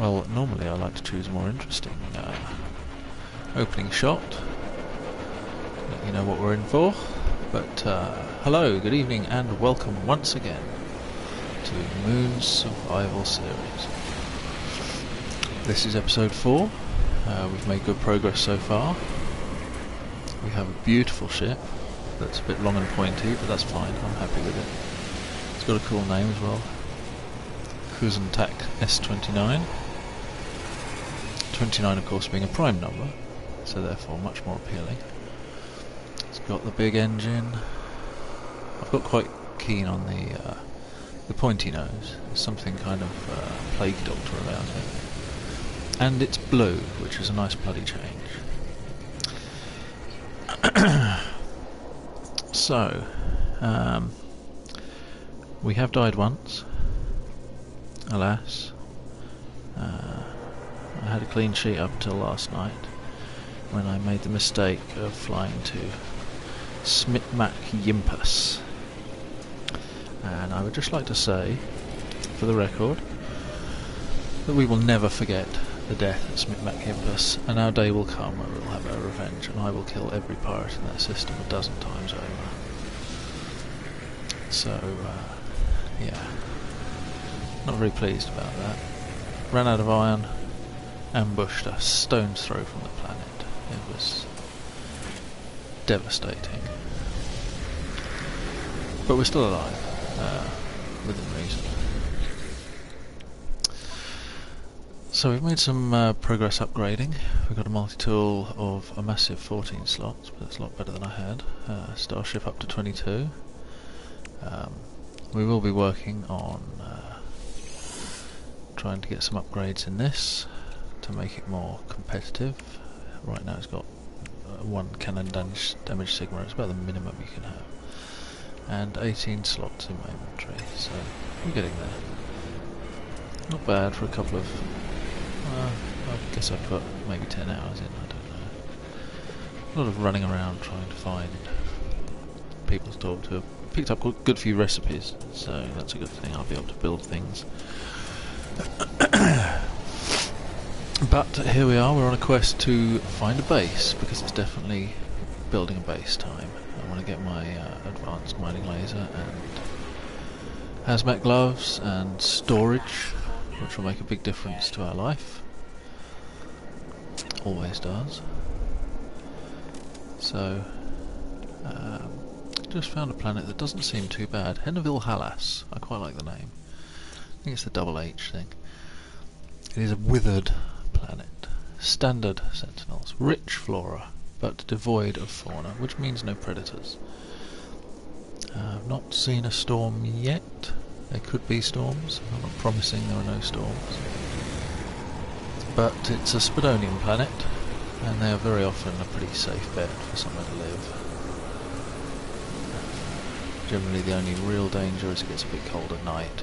Well, normally I like to choose a more interesting opening shot, let you know what we're in for. But hello, good evening, and welcome once again to Moon's Survival Series. This is episode 4. We've made good progress so far. We have a beautiful ship that's a bit long and pointy, but that's fine, I'm happy with it. It's got a cool name as well. Kuzantak S29. 29 of course being a prime number, so therefore much more appealing. It's got the big engine. I've got quite keen on the pointy nose. There's something kind of Plague Doctor about it. And it's blue, which is a nice bloody change. So, we have died once, alas. I had a clean sheet up until last night, when I made the mistake of flying to Smitmak Yimpus. And I would just like to say, for the record, that we will never forget the death at Smitmak Yimpus, and our day will come where we'll have our revenge, and I will kill every pirate in that system a dozen times over. So, yeah, not very pleased about that. Ran out of iron, ambushed a stone's throw from the planet. It was devastating. But we're still alive, within reason. So we've made some progress upgrading. We've got a multi-tool of a massive 14 slots, but it's a lot better than I had. Starship up to 22. We will be working on trying to get some upgrades in this to make it more competitive. Right now it's got 1 cannon damage sigma, it's about the minimum you can have, and 18 slots in my inventory, so we're getting there. Not bad for a couple of, I guess I put maybe 10 hours in, I don't know. A lot of running around trying to find people to talk to. Picked up a good few recipes, so that's a good thing. I'll be able to build things. But here we are, we're on a quest to find a base, because it's definitely building a base time. I want to get my advanced mining laser and hazmat gloves and storage, which will make a big difference to our life. Always does. So, just found a planet that doesn't seem too bad. Henavil Halas. I quite like the name. I think it's the double H thing. It is a withered planet. Standard sentinels. Rich flora, but devoid of fauna, which means no predators. I've not seen a storm yet. There could be storms. I'm not promising there are no storms. But it's a Spidonian planet, and they are very often a pretty safe bet for somewhere to live. Generally the only real danger is it gets a bit cold at night,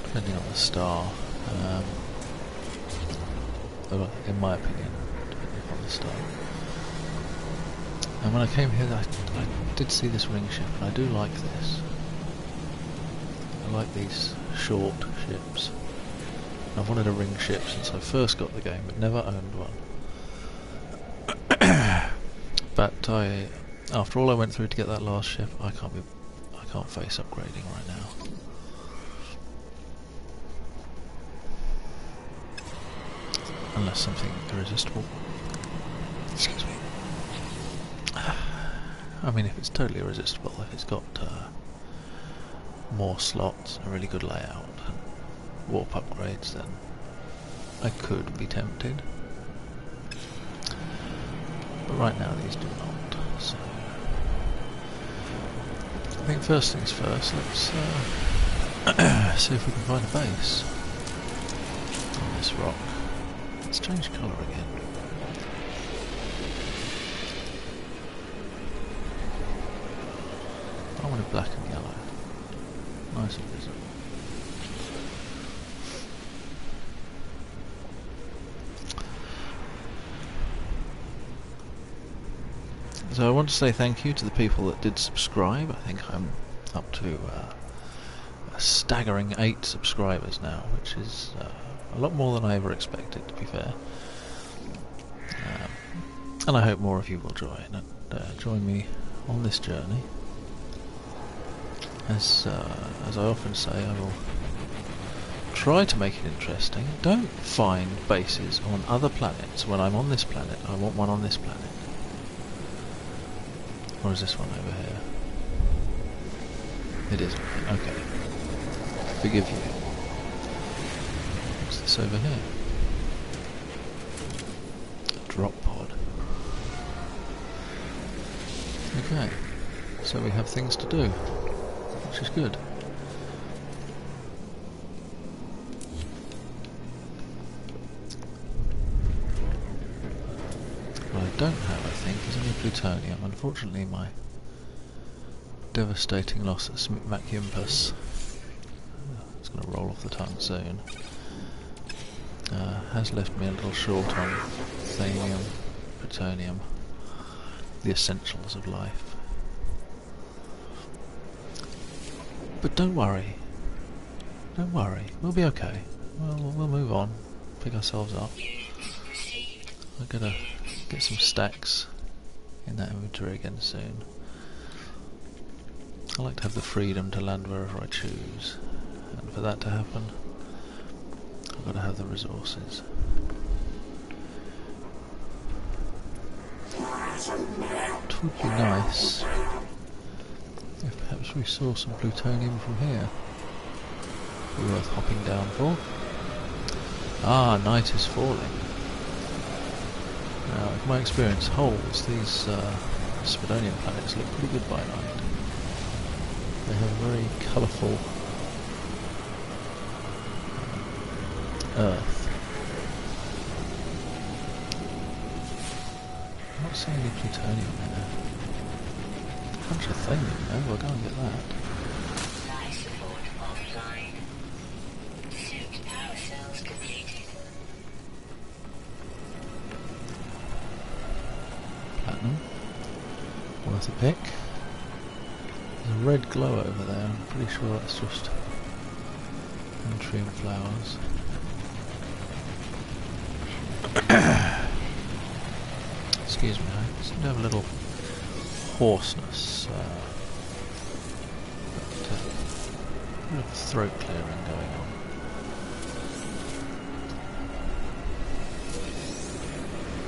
depending on the star. In my opinion, depending on the star. And when I came here, I did see this ring ship, and I do like this. I like these short ships. I've wanted a ring ship since I first got the game, but never owned one. But after all I went through to get that last ship, I can't face upgrading right now. Unless something irresistible. Excuse me. I mean, if it's totally irresistible, if it's got more slots, a really good layout, and warp upgrades, then I could be tempted. But right now these do not. So I think first things first, let's see if we can find a base on this rock. Let's change colour again. I wanted black and yellow. Nice and visible. So I want to say thank you to the people that did subscribe. I think I'm up to a staggering 8 subscribers now, which is A lot more than I ever expected, to be fair. And I hope more of you will join me on this journey. As I often say, I will try to make it interesting. Don't find bases on other planets when I'm on this planet. I want one on this planet. Or is this one over here? It is. Okay. Forgive you. What's this over here? A drop pod. Okay. So we have things to do, which is good. What I don't have, I think, is any plutonium. Unfortunately, my devastating loss at Macumpus, it's going to roll off the tongue soon, has left me a little short on thanium, plutonium, the essentials of life. But don't worry, we'll be okay. We'll move on, pick ourselves up. I've got to get some stacks in that inventory again soon. I like to have the freedom to land wherever I choose, and for that to happen, I've got to have the resources. It would be nice if perhaps we saw some plutonium from here. Be worth hopping down for. Ah, night is falling. Now, if my experience holds, these Spidonian planets look pretty good by night. They have a very colourful Earth. I'm not seeing any plutonium there. A bunch of thanium though, we'll go and get that. Life support offline. Suit power cells completed. Platinum. Worth a pick. There's a red glow over there, I'm pretty sure that's just Antrium flowers. Excuse me, I seem to have a little hoarseness, a bit of throat clearing going on.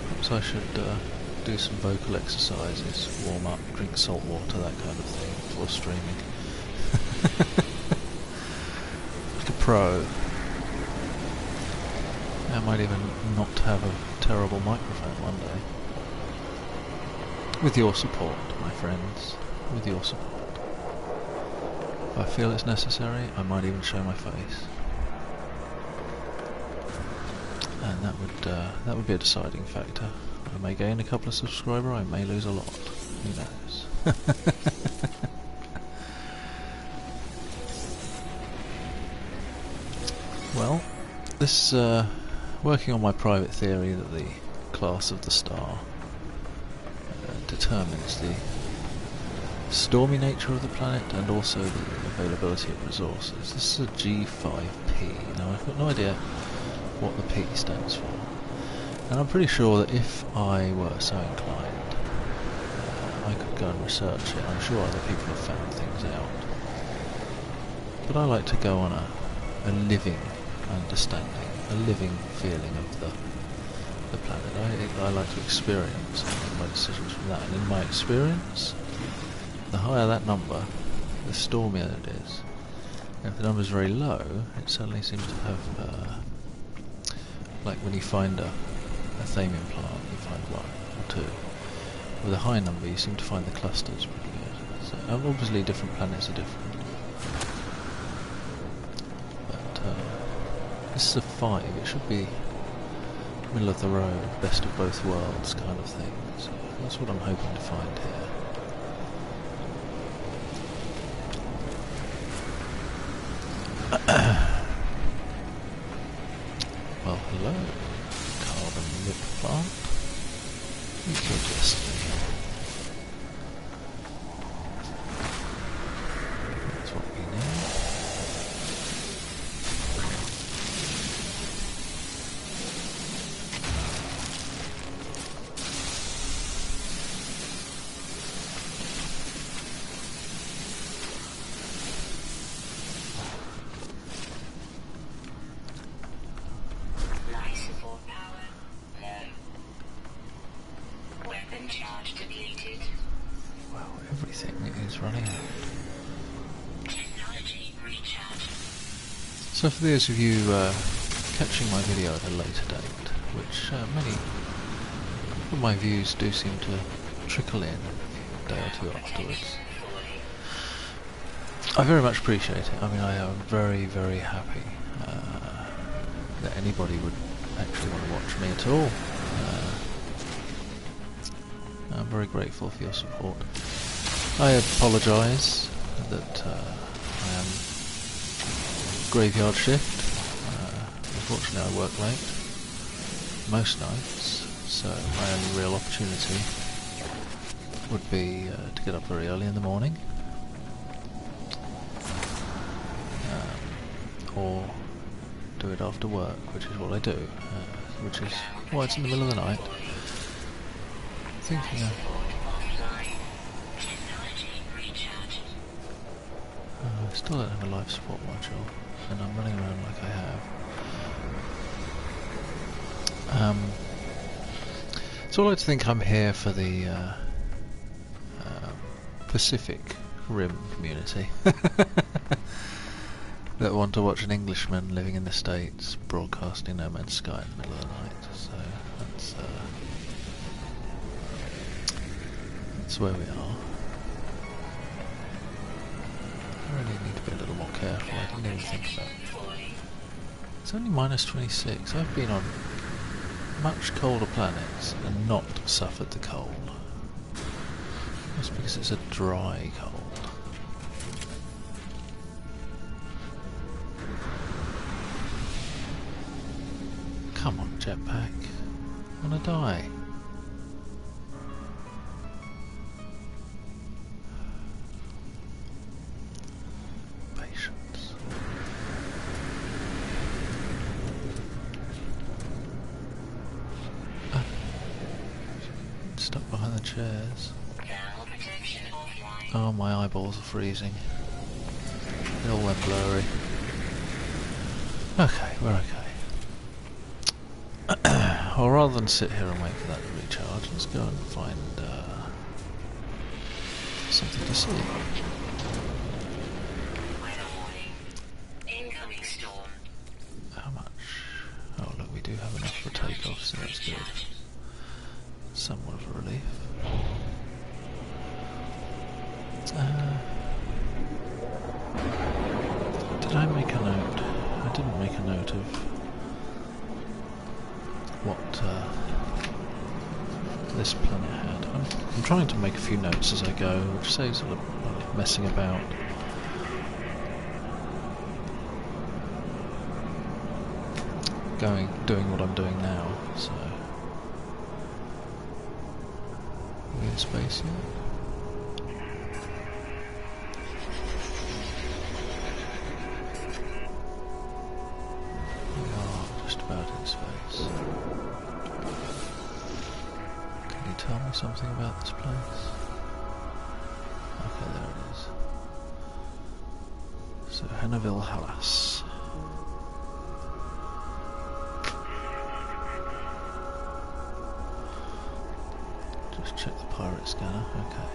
Perhaps I should do some vocal exercises, warm up, drink salt water, that kind of thing, before streaming. Like a pro. I might even not have a terrible microphone one day. With your support, my friends. With your support. If I feel it's necessary, I might even show my face. And that would be a deciding factor. I may gain a couple of subscribers, I may lose a lot. Who knows? Well, this working on my private theory that the class of the star determines the stormy nature of the planet and also the availability of resources. This is a G5P. Now I've got no idea what the P stands for. And I'm pretty sure that if I were so inclined, I could go and research it. I'm sure other people have found things out. But I like to go on a living understanding, a living feeling of the planet. I like to experience and make my decisions from that. And in my experience, the higher that number, the stormier it is. And if the number is very low, it suddenly seems to have, like when you find a thamium plant, you find one or two. With a high number, you seem to find the clusters pretty good. So obviously, different planets are different. But this is a 5. It should be middle of the road, best of both worlds kind of thing. So that's what I'm hoping to find here. Well, hello. Carbon lip plant. Meet your destiny. That's what we need. for power. No. Weapon charge depleted. Wow, everything is running out. Technology recharge. So for those of you catching my video at a later date, which many of my views do seem to trickle in a day or two afterwards, I very much appreciate it. I mean, I am very, very happy that anybody would actually want to watch me at all. I'm very grateful for your support. I apologise that I am graveyard shift. Unfortunately, I work late most nights, so my only real opportunity would be to get up very early in the morning, or do it after work, which is what I do, which is why it's in the middle of the night. Thinking I still don't have a life support module, and I'm running around like I have. So I like to think I'm here for the Pacific Rim community that want to watch an Englishman living in the States broadcasting No Man's Sky in the middle of the night. So that's where we are. I really need to be a little more careful. I didn't even think about it. It's only minus 26. I've been on much colder planets and not suffered the cold. That's because it's a dry cold. Come on, jetpack. I wanna die. Patience. Stuck behind the chairs. Oh, my eyeballs are freezing. They all went blurry. Okay, we're okay. Well, rather than sit here and wait for that to recharge, let's go and find something to see. Incoming storm. How much? Oh, look, we do have enough for takeoff, so that's good. Somewhat of a relief. Did I make a note? I didn't make a note of what this planet had. I'm trying to make a few notes as I go, which saves a lot of messing about. Doing what I'm doing now, so... Are we in space yet? Tell me something about this place. Okay, there it is. So, Hannahville Hallas. Just check the pirate scanner. Okay.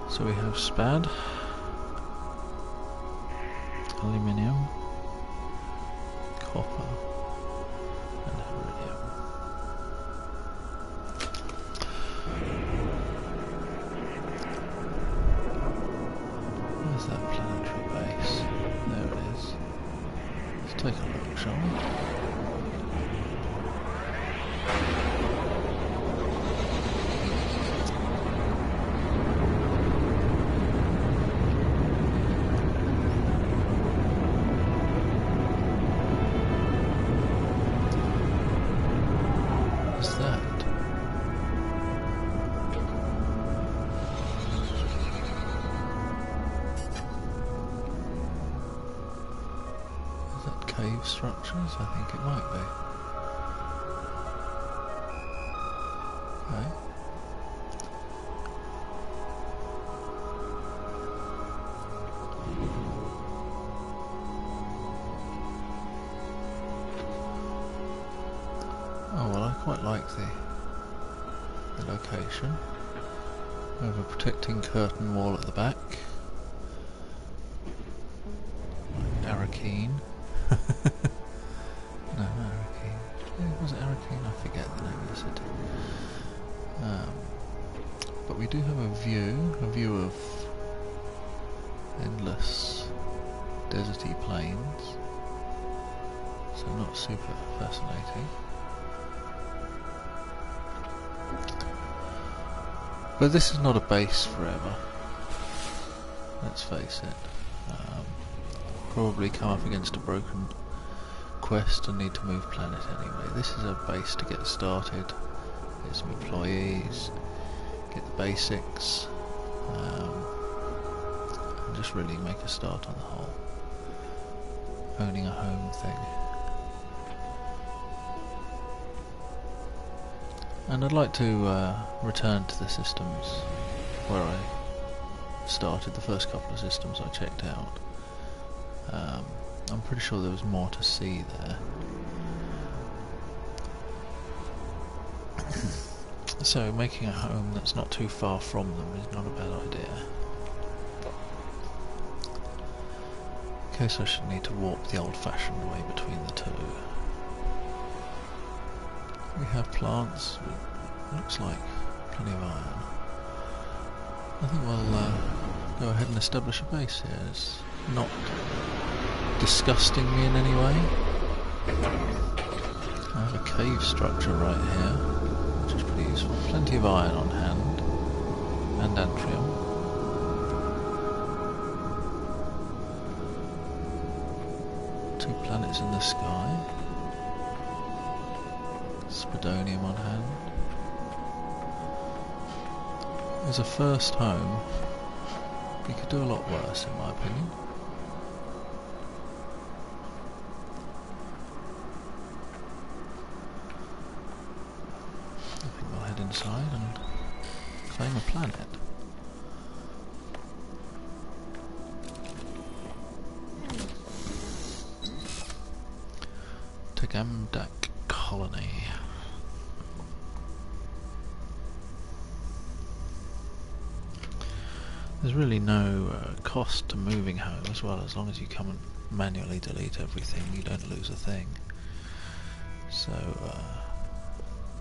So we have SPAD, aluminium, copper, and iridium. Where's that planetary base? There it is. Let's take a look, shall we? What's that? Cave structures? I think it might be. Okay. Oh well, I quite like the location. We have a protecting curtain wall at the back. Arakeen. No, not Arakeen. Was it Arakeen? I forget the name of the city. But we do have a view of endless deserty plains. So not super fascinating. But this is not a base forever. Let's face it. Probably come up against a broken quest and need to move planet anyway. This is a base to get started. Get some employees, get the basics, and just really make a start on the whole owning a home thing. And I'd like to return to the systems where I started, the first couple of systems I checked out. I'm pretty sure there was more to see there. So making a home that's not too far from them is not a bad idea. In case I should need to warp the old-fashioned way between the two. We have plants, but looks like plenty of iron. I think we'll go ahead and establish a base here. It's not disgusting me in any way. I have a cave structure right here, which is pretty useful. Plenty of iron on hand, and antrium. Two planets in the sky. Spodonium on hand. As a first home, you could do a lot worse in my opinion. I think we'll head inside and claim a planet. Tagamdak Colony. There's really no cost to moving home as well, as long as you come and manually delete everything, you don't lose a thing. So,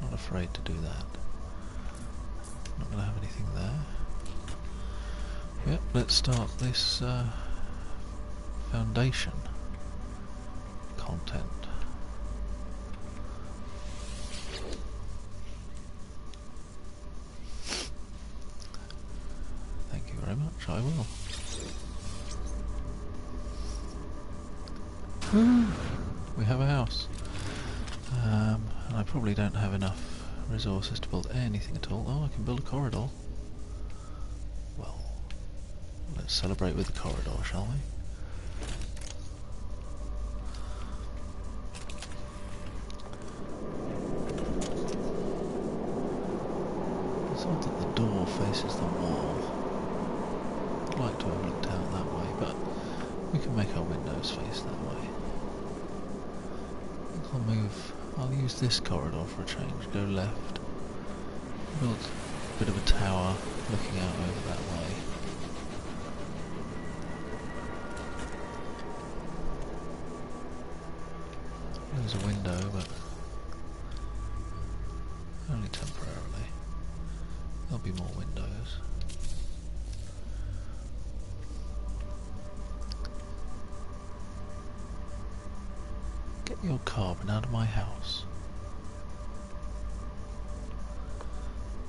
not afraid to do that. Not going to have anything there. Yep, let's start this foundation content. Very much, I will. We have a house. And I probably don't have enough resources to build anything at all. Oh, I can build a corridor. Well, let's celebrate with the corridor, shall we? It's odd that the door faces the wall. I'd like to have looked out that way, but we can make our windows face that way. I think I'll use this corridor for a change, go left, build a bit of a tower looking out over that way. There's a window, but only temporarily. There'll be more windows. Get your carbon out of my house.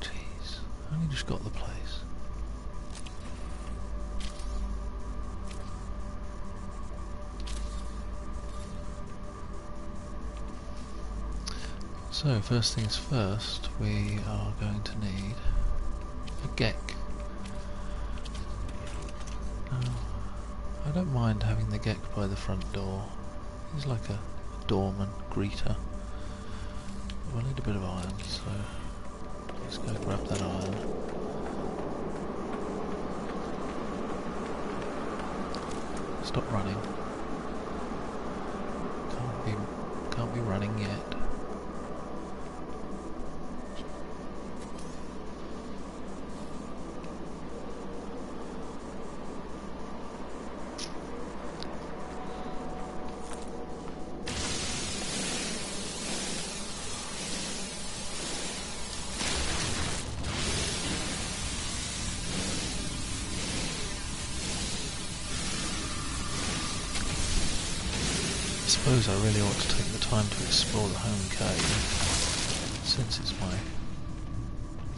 Jeez, I only just got the place. So, first things first, we are going to need a Gek. Now, I don't mind having the Gek by the front door. He's like a doorman, greeter. We'll need a bit of iron, so let's go grab that iron. Stop running. Can't be running yet. suppose I really ought to take the time to explore the home cave, since it's my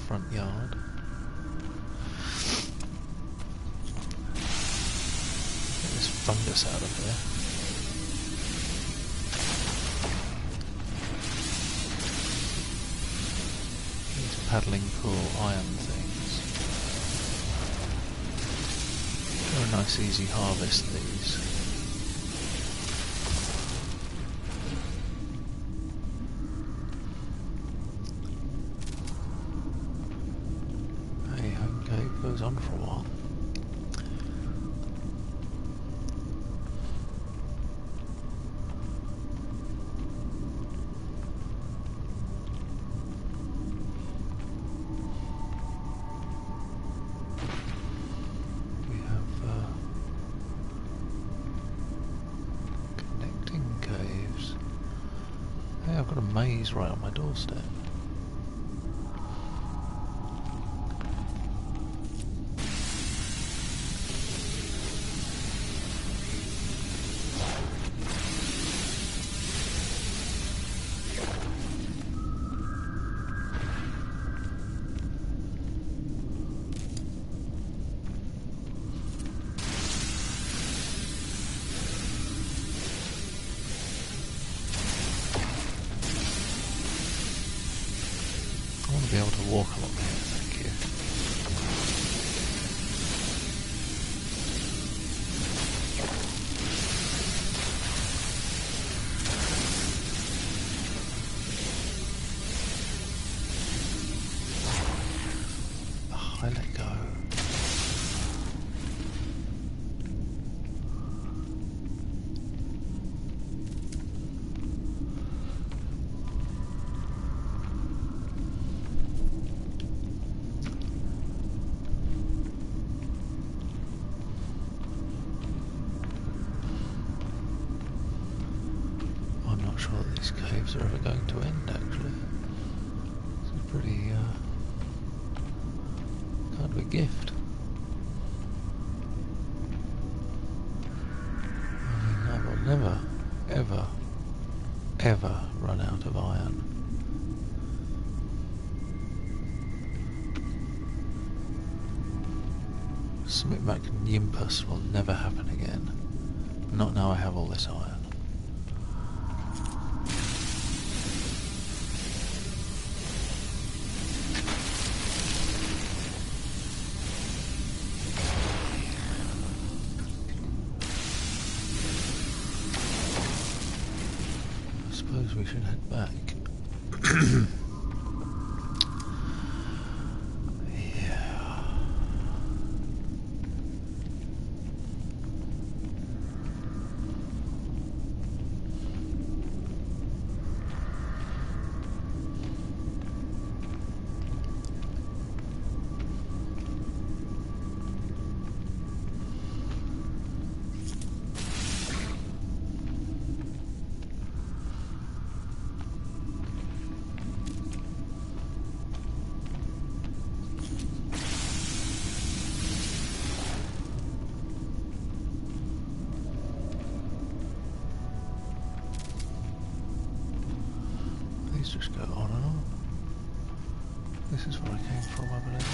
front yard. Get this fungus out of there. These paddling pool iron things. They're a nice easy harvest, these. Goes on for a while. We have connecting caves. Hey, I've got a maze right on my doorstep. Be able to walk along here, thank you. Oh, I let go. Sure that these caves are ever going to end, actually. This is pretty, kind of a gift. I mean, I will never, ever, ever run out of iron. Submit Magnimpus will never happen again. Not now I have all this iron. We should head back. Yeah. Just go on and on. This is where I came from, I believe.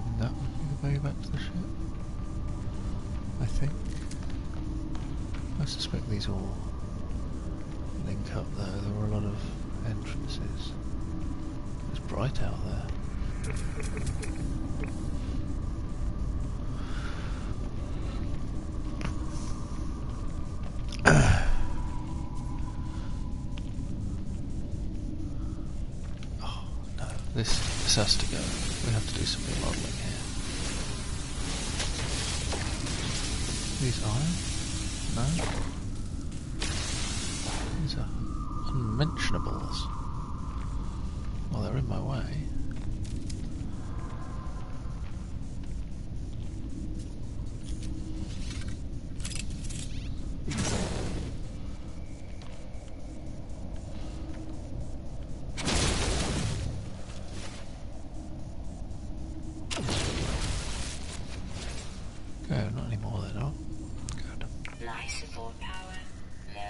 And that would be the way back to the ship, I think. I suspect these all link up there. There were a lot of entrances. It's bright out there. Oh no, this has to go. We have to do some remodeling here. These iron? No? These are unmentionables. Well, they're in my way. Okay, not anymore then, oh. Good. Life support power low.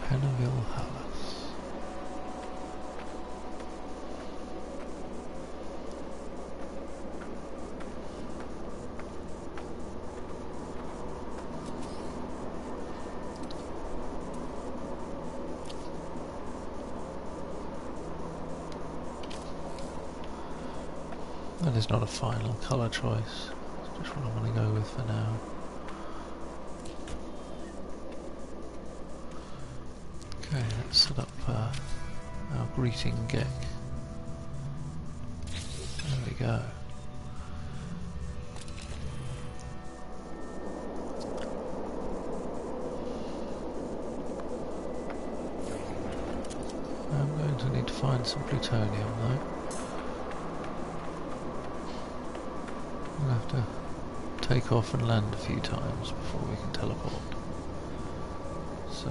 Hannibal Hallis. That is not a final colour choice. It's just what I'm going to go with for now. Okay, let's set up our greeting geck. There we go. I'm going to need to find some plutonium though. We'll have to take off and land a few times before we can teleport. So,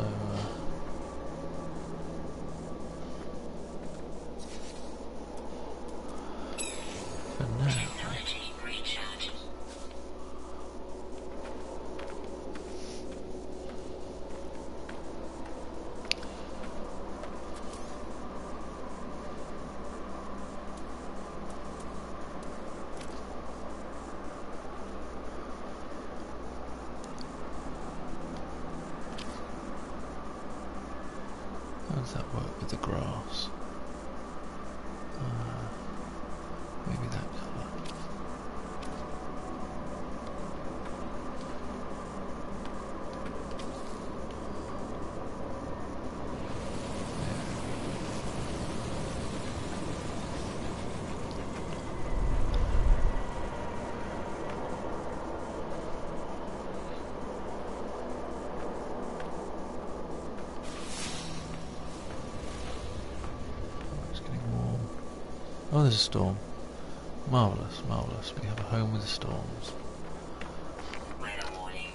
for now, Technology recharge. how does that work with the grass? Maybe that colour. It's getting warm. Oh, there's a storm. Marvellous, marvellous. We have a home with the storms. Weather warning.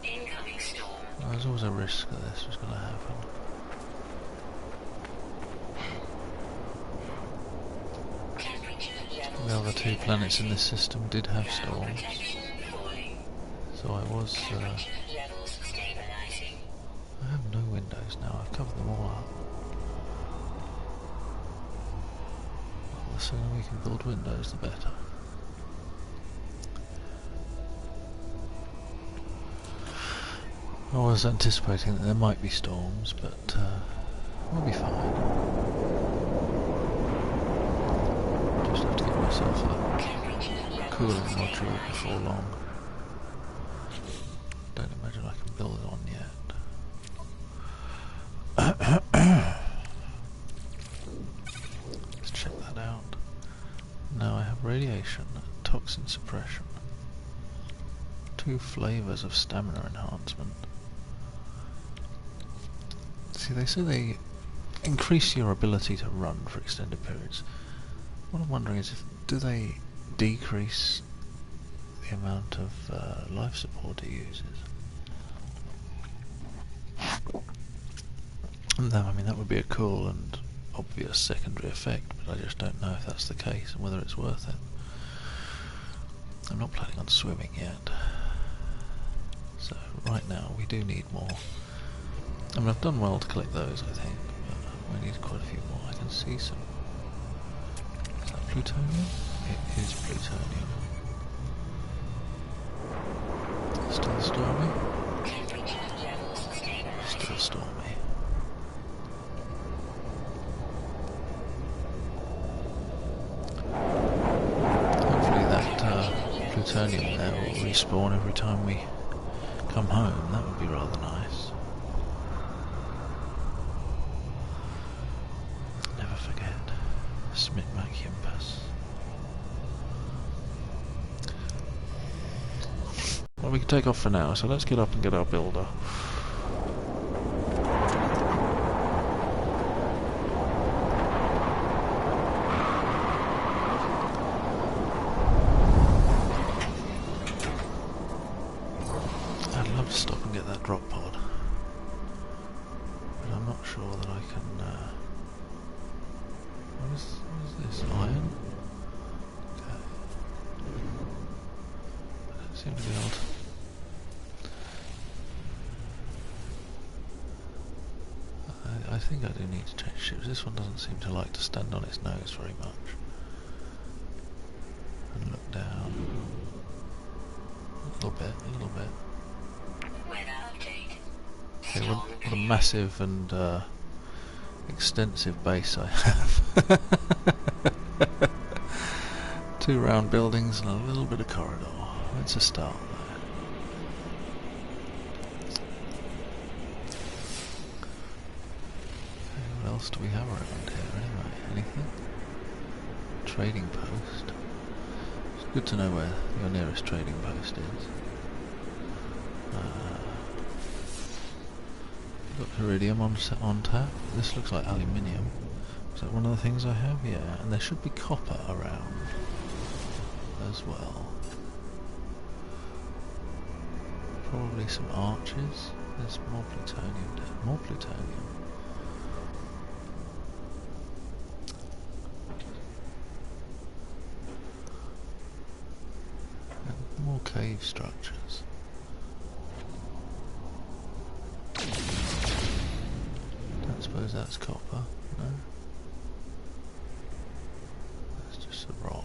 Incoming storm. There's always a risk that this was going to happen. Temperature levels The other two planets in this system did have storms, protection falling. so I was. Temperature levels stabilizing. I have no windows now. I've covered them all up. Well, the sooner we can build windows, the better. I was anticipating that there might be storms, but we'll be fine. Just have to get myself a Temperature levels cooling module stabilizing. before long. Don't imagine I can build one yet. Let's check that out. Now I have radiation, toxin suppression, 2 flavours of stamina enhancement. See, they say they increase your ability to run for extended periods. What I'm wondering is, do they decrease the amount of life support it uses? No, I mean that would be a cool and obvious secondary effect, but I just don't know if that's the case and whether it's worth it. I'm not planning on swimming yet, so right now we do need more. I mean, I've done well to collect those, I think, but we need quite a few more. I can see some. Is that plutonium? It is plutonium. Still stormy? Temperature levels stabilizing. Still stormy. Hopefully that plutonium there will respawn every time we come home. That would be rather nice. Never forget. Smitmac Yimbus. Well, we can take off for now, so let's get up and get our builder. I'd love to stop seem to be odd. I think I do need to change ships. This one doesn't seem to like to stand on its nose very much. And look down. A little bit. Weather update. Okay, what a massive and extensive base I have. 2 round buildings and a little bit of corridor. It's a start there. Okay, what else do we have around here anyway? Anything? Trading post. It's good to know where your nearest trading post is. Got iridium on tap. This looks like aluminium. Is that one of the things I have? Yeah, and there should be copper around as well. Probably some arches. There's more plutonium there. More plutonium. And more cave structures. Don't suppose that's copper, no? That's just a rock.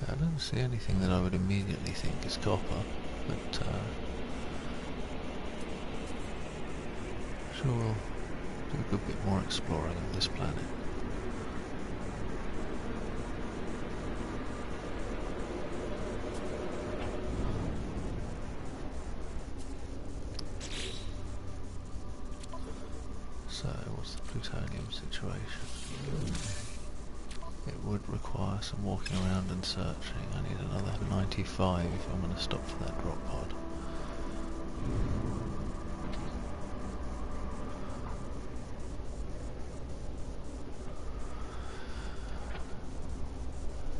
Okay, I don't see anything that I would immediately think is copper, but sure we'll do a good bit more exploring of this planet. So, what's the plutonium situation? It would require some walking around and searching. I need another 95 if I'm going to stop for that drop pod.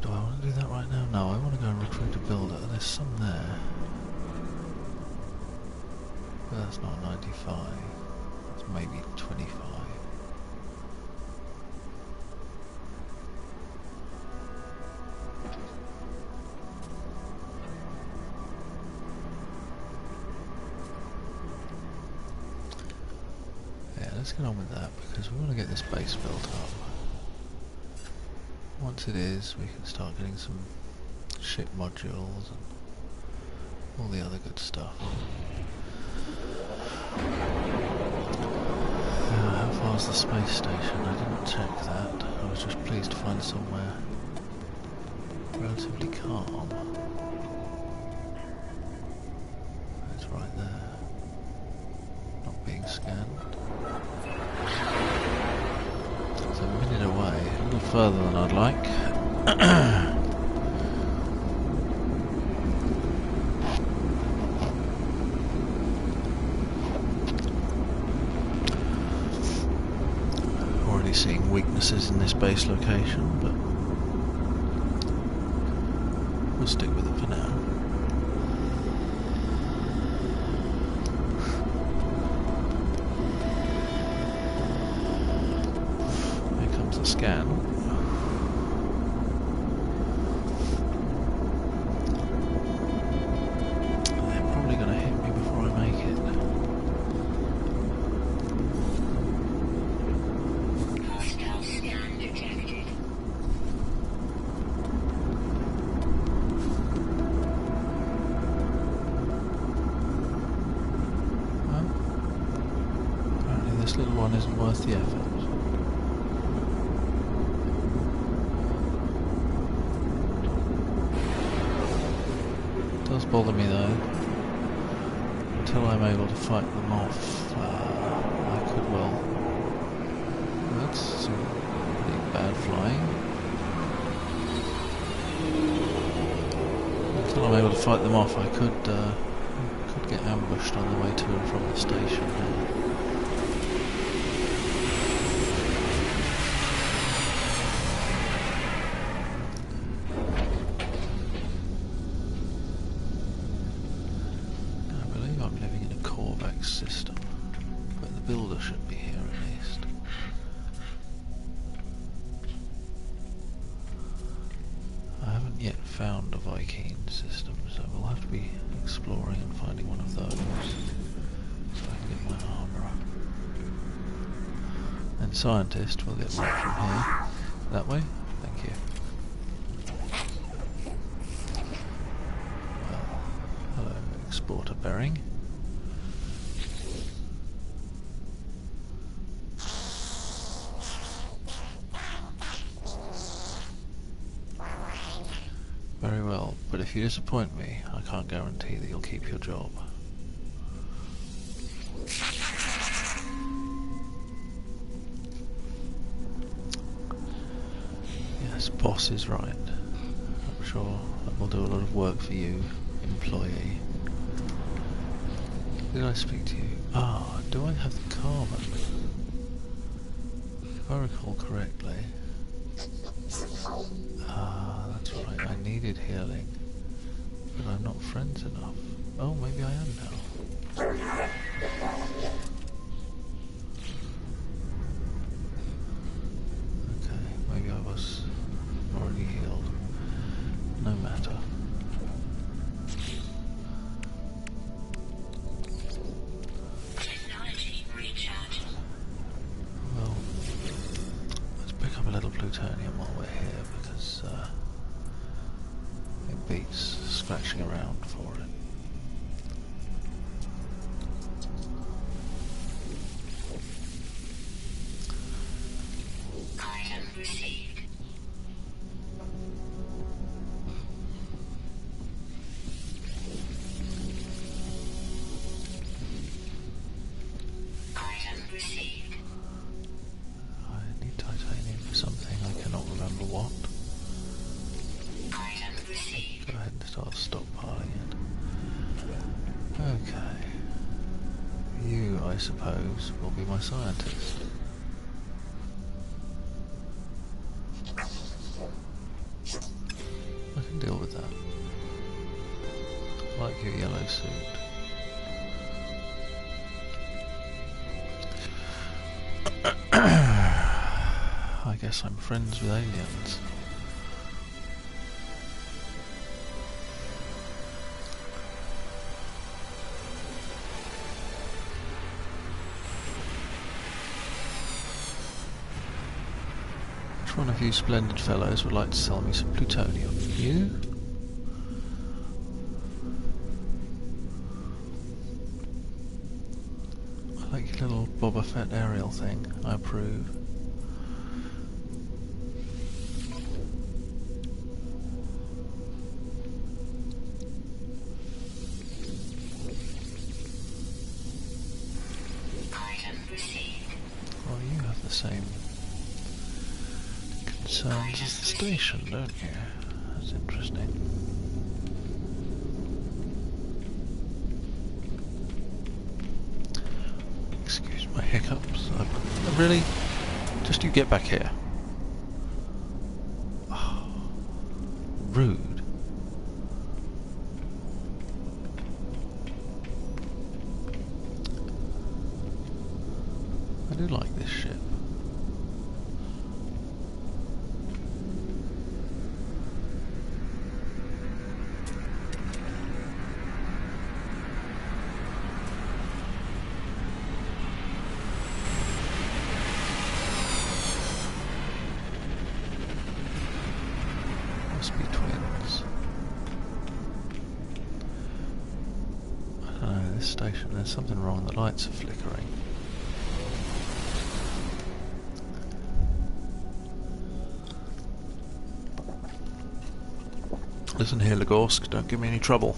Do I want to do that right now? No, I want to go and recruit a builder. There's some there. But that's not 95. That's maybe 25. Let's get on with that because we want to get this base built up. Once it is, we can start getting some ship modules and all the other good stuff. How far is the space station? I didn't check that. I was just pleased to find somewhere relatively calm. It's right there. Not being scanned. It's a minute away, a little further than I'd like. Already seeing weaknesses in this base location, but we'll stick with it for now. Scan. They're probably going to hit me before I make it. Hostile scan detected. Well, apparently this little one isn't worth the effort. Does bother me though. Until I'm able to fight them off, I could well. That's some pretty bad flying. Until I'm able to fight them off, I could get ambushed on the way to and from the station. System, but The builder should be here at least. I haven't yet found a Viking system, so we'll have to be exploring and finding one of those so I can get my armour up. And scientist, we'll get that from here. That way? Thank you. Well, hello, exporter bearing. Very well, but if you disappoint me, I can't guarantee that you'll keep your job. Yes, boss is right. I'm sure that will do a lot of work for you, employee. Did I speak to you? Ah, do I have the carbon? If I recall correctly. Ah, that's right, I needed healing. But I'm not friends enough. Oh, maybe I am now. Okay, maybe I was already healed. No matter. Technology recharge. Well, let's pick up a little plutonium while we're here because it beats scratching around for it. Item received. Item received. I need titanium for something, I cannot remember what. Item received. Go ahead and start stockpiling it. Okay. You, I suppose, will be my scientist. I can deal with that. I like your yellow suit. I guess I'm friends with aliens. Which one of you splendid fellows would like to sell me some plutonium? You? I like your little Boba Fett aerial thing. I approve. Item received. Well, you have the same concerns as the station, don't you? That's interesting. Excuse my hiccups. Really? Just you get back here. Oh, rude. I do like this ship. Must be twins. I don't know, this station, there's something wrong, the lights are flickering. Listen here, Legorsk, don't give me any trouble.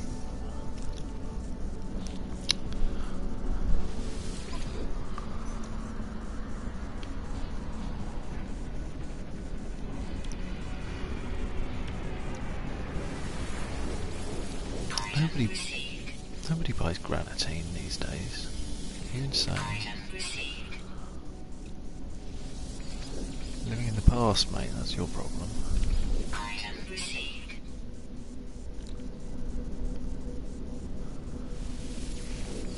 Nobody buys granatine these days. Are you insane? Item received. Living in the past, mate, that's your problem. Item received.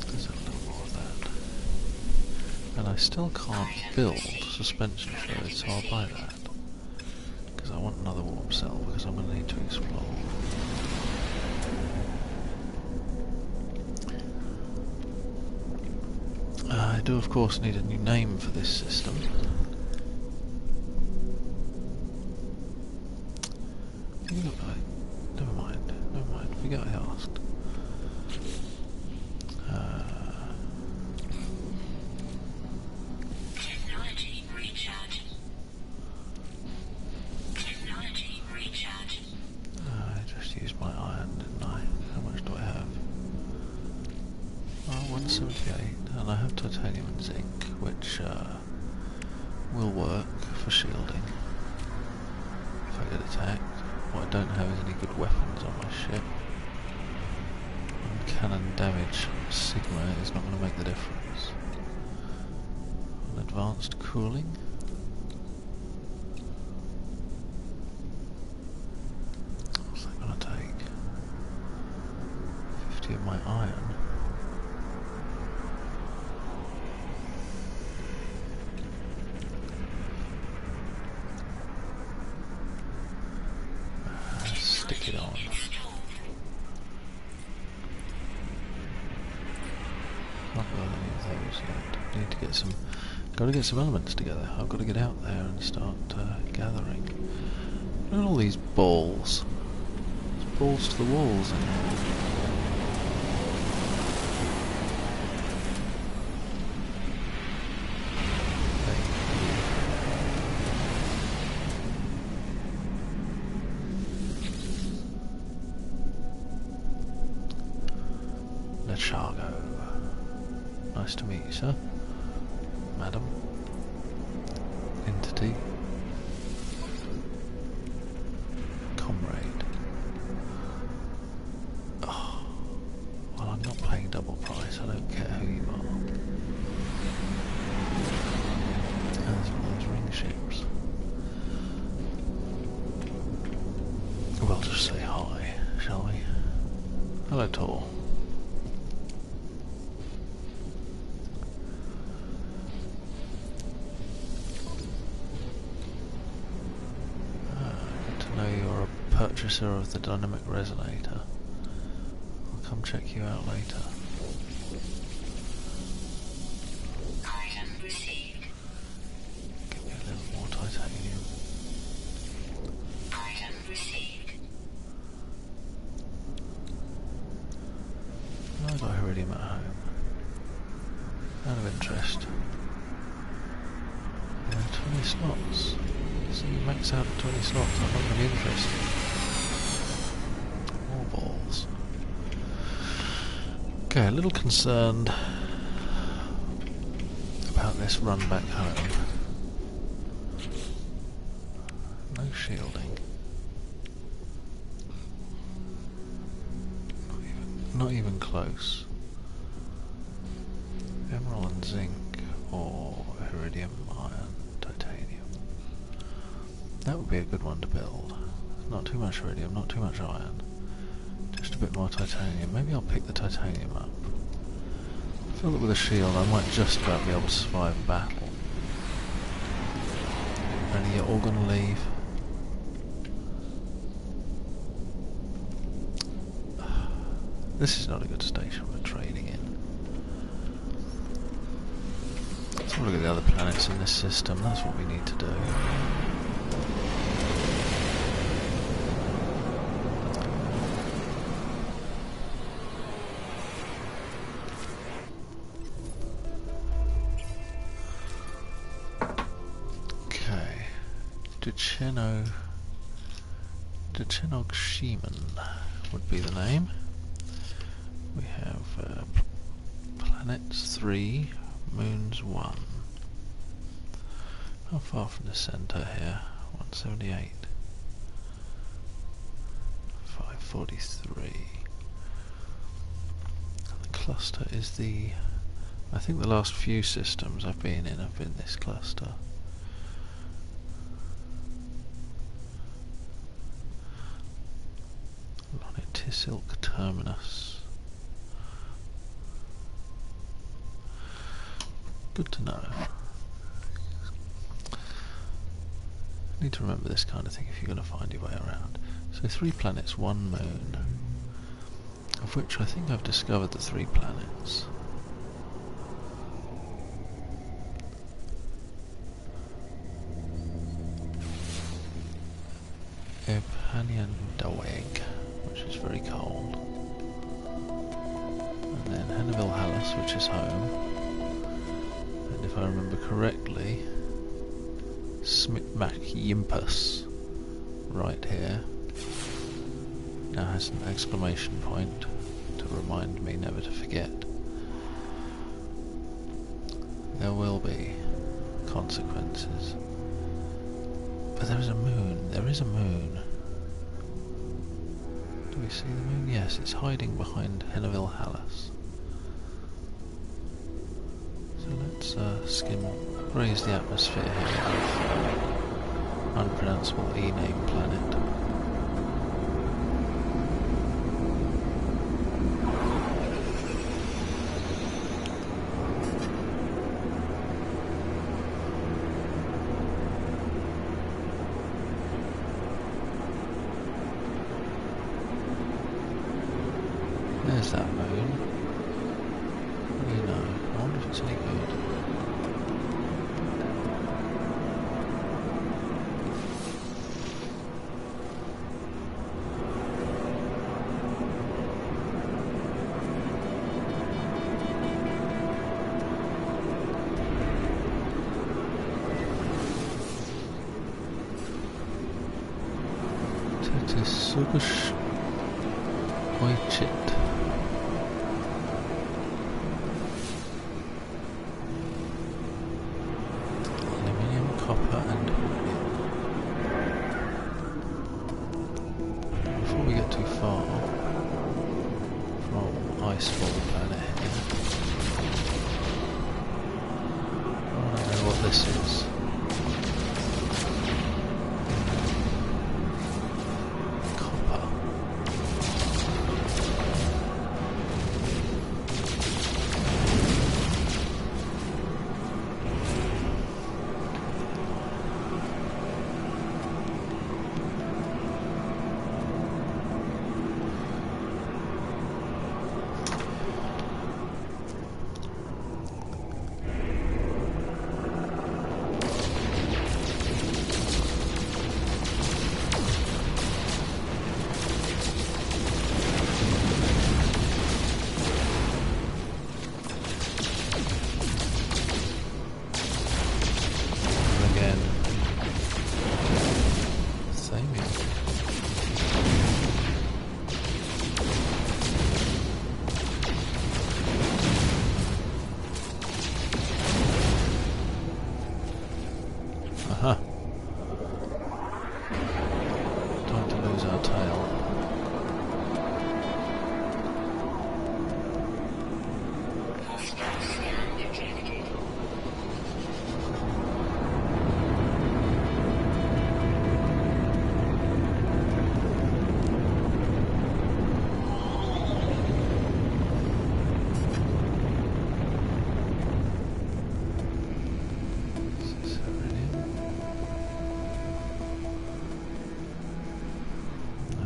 Let's have a little more of that. And I still can't build suspension fluid, so I'll buy that. Because I want another warp cell, because I'm going to need to explore. I do of course need a new name for this system. Never mind, forget I asked. Technology recharge. Technology recharge. I just used my iron, didn't I? How much do I have? 178, and I have titanium and zinc, which will work for shielding if I get attacked. What I don't have is any good weapons on my ship. And cannon damage Sigma is not going to make the difference. An advanced cooling. What's that going to take? 50 of my iron. Stick it on. Not got any of those yet. Need to get some. Got to get some elements together. I've got to get out there and start gathering. Look at all these balls. There's balls to the walls in here. Lechargo. Nice to meet you, sir. Madam. Entity. Comrade. Oh. Well, I'm not paying double price. I don't care who you are. There's one of those ring ships. We'll just say hi, shall we? Hello, Tor. Purchaser of the dynamic resonator. I'll come check you out later. Item received. Give me a little more titanium. Item received. I've got iridium at home. Out of interest. Yeah, 20 slots. So you max out at 20 slots, I'm not going to be interested. More balls. Okay, a little concerned about this run back home. No shielding. Not even close. Emerald and zinc, or iridium, iron, titanium. That would be a good one to build. Not too much iridium, not too much iron. Just a bit more titanium. Maybe I'll pick the titanium up. I feel that with a shield I might just about be able to survive a battle. And you're all going to leave. This is not a good station for trading in. Let's have a look at the other planets in this system. That's what we need to do. Okay. Duchenog Sheeman would be the name. We have planets 3, moons 1. How far from the centre here? 178. 543. The cluster is the... I think the last few systems I've been in have been this cluster. Lonetisilk Terminus. Good to know. Need to remember this kind of thing if you're going to find your way around. So 3 planets, 1 moon, of which I think I've discovered the 3 planets. Epanian Daweg, which is very cold. And then Henneville Hallis, which is home. And if I remember correctly, Smitmac Yimpus, right here, now has an exclamation point to remind me never to forget. There will be consequences. But there is a moon. There is a moon. Do we see the moon? Yes, it's hiding behind Henneville Hallis. So let's raise the atmosphere here with unpronounceable E-name planet. There's that moon. What do you know? I wonder if it's any good. Tetisugush Oichit. Copper and iridium. Before we get too far from Icefall planet here, I want to know what this is. Copper. Aha. Time to lose our tail.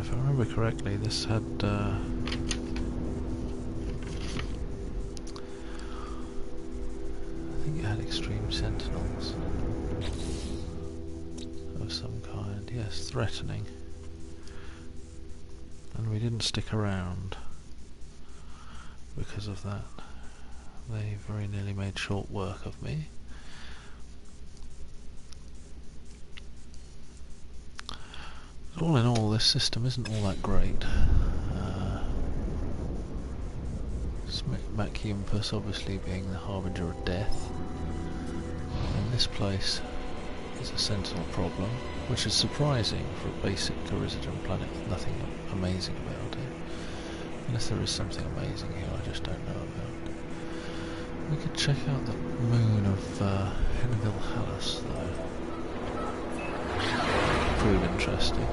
If I remember correctly, this had I think it had extreme sentinels of some kind. Yes, threatening. And we didn't stick around because of that. They very nearly made short work of me. All in all, this system isn't all that great. Smitmac Yimpus obviously being the harbinger of death. And this place is a sentinel problem, which is surprising for a basic Corisidan planet with nothing amazing about it. Unless there is something amazing here I just don't know about. We could check out the moon of Henneville Hallis, though. Prove interesting.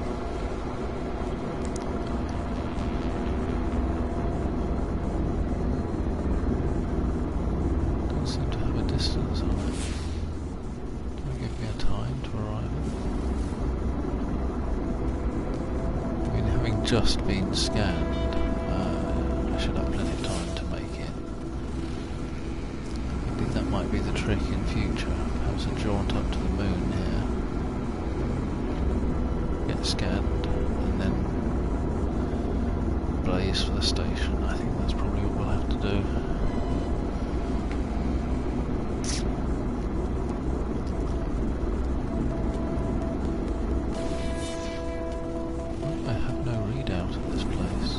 Don't seem to have a distance on it. Will give me a time to arrive. I mean, having just been scanned, I should have plenty of time to make it. I think that might be the trick in future. Perhaps a jaunt up to the moon here, get scanned, and then blaze for the station. I think that's probably what we'll have to do. I have no readout of this place.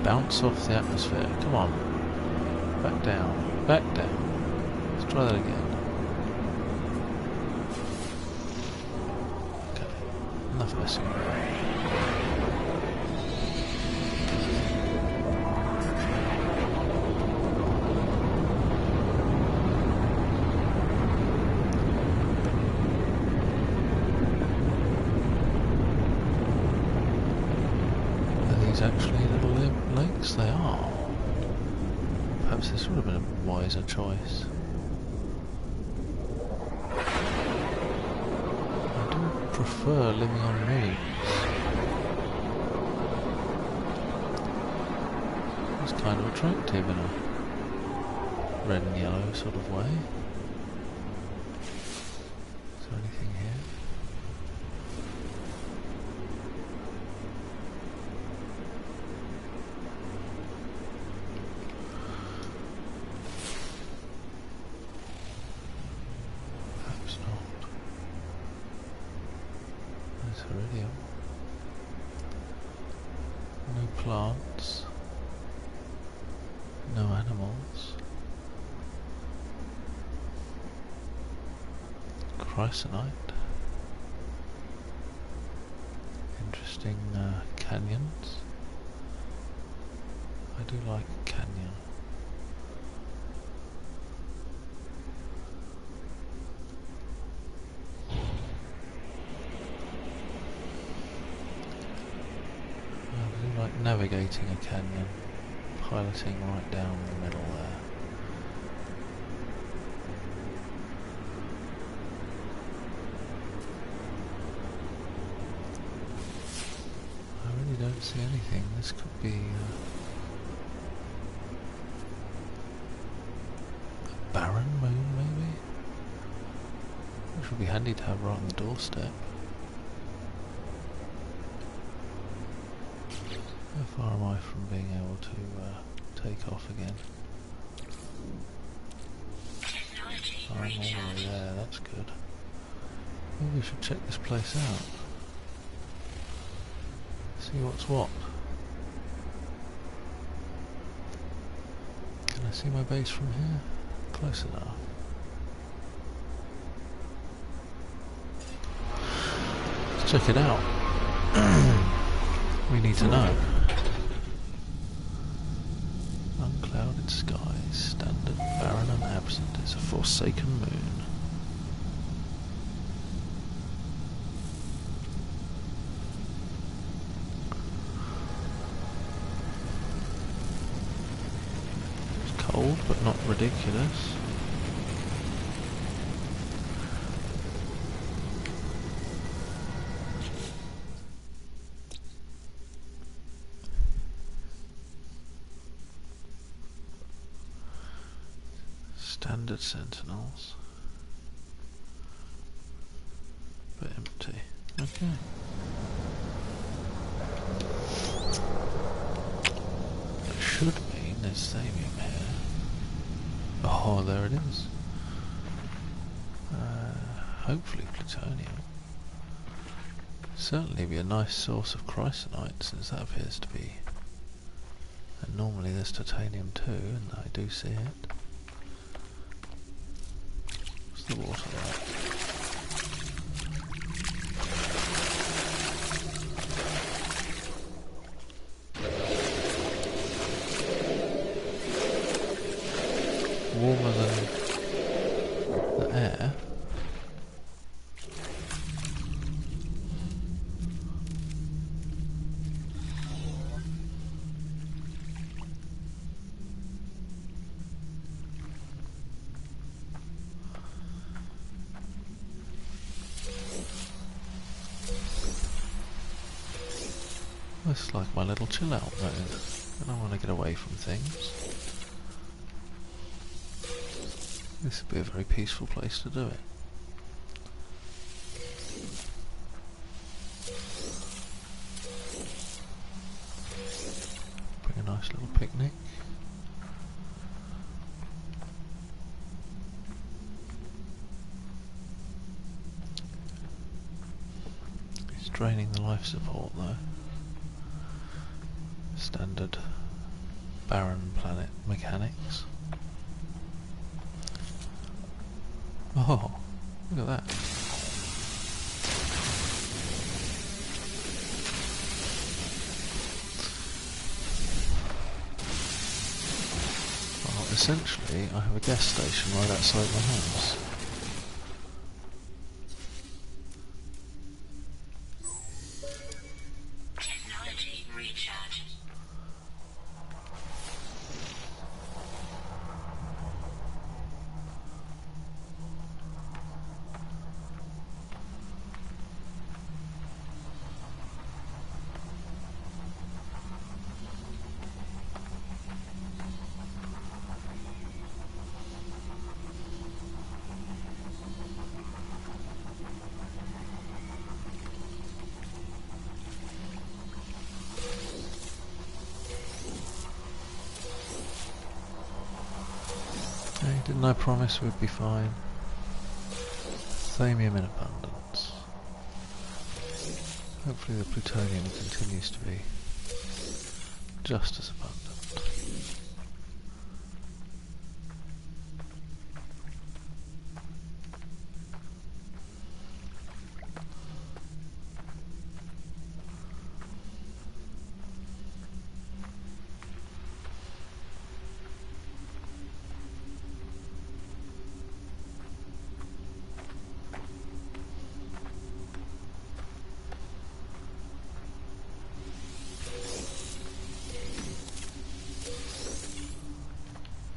Bounce off the atmosphere. Come on. Back down. Back down. Let's try that again. Okay. Enough messing around. Are these actually little lakes? They are. Perhaps this would have been a wiser choice. I do prefer living on moons. It's kind of attractive in a red and yellow sort of way. Is there anything here? Iridium. No plants. No animals. Chrysonite. Interesting canyons. I do like a canyon. Like navigating a canyon, piloting right down the middle there. I really don't see anything. This could be a barren moon, maybe? Which would be handy to have right on the doorstep. How far am I from being able to take off again? I'm all the way there, that's good. Maybe we should check this place out. See what's what. Can I see my base from here? Close enough. Let's check it out. We need to know. Unclouded skies, standard, barren and absent. It's a forsaken moon. It's cold, but not ridiculous. Standard sentinels, but empty. Okay. It should mean there's thamium here. Oh, there it is. Hopefully plutonium. Certainly be a nice source of chrysonite, since that appears to be. And normally there's titanium too, and I do see it. the water like? Warmer than the air. It's like my little chill out mode. I don't want to get away from things. This would be a very peaceful place to do it. Bring a nice little picnic. It's draining the life support though. Standard barren planet mechanics. Oh, look at that. Well, essentially, I have a gas station right outside my house. Technology recharge. Hey, didn't I promise we'd be fine? Thamium in abundance. Hopefully the plutonium continues to be just as abundant.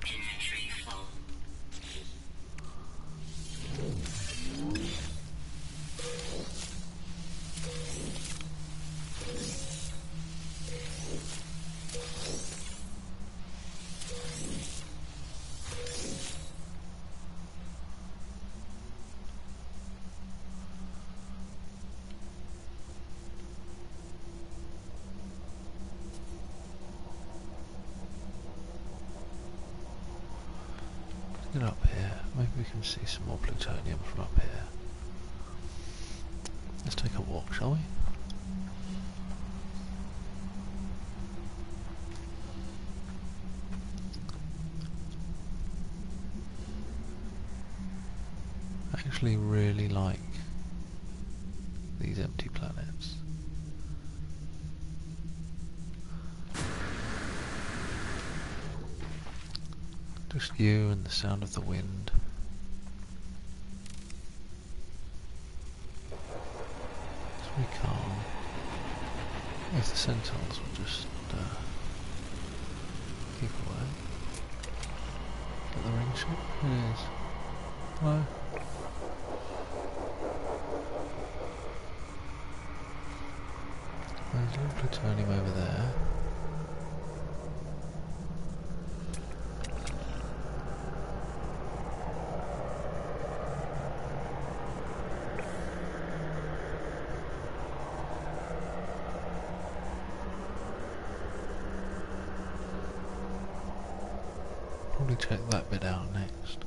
Inventory full. Get up here. Maybe we can see some more plutonium from up here. Let's take a walk, shall we? I actually really like these empty planets. Just you and the sound of the wind. It's very calm. If the Sentinels will just keep away. Is that the ring ship? It is. Hello? There's a little plutonium over there. Probably check that bit out next.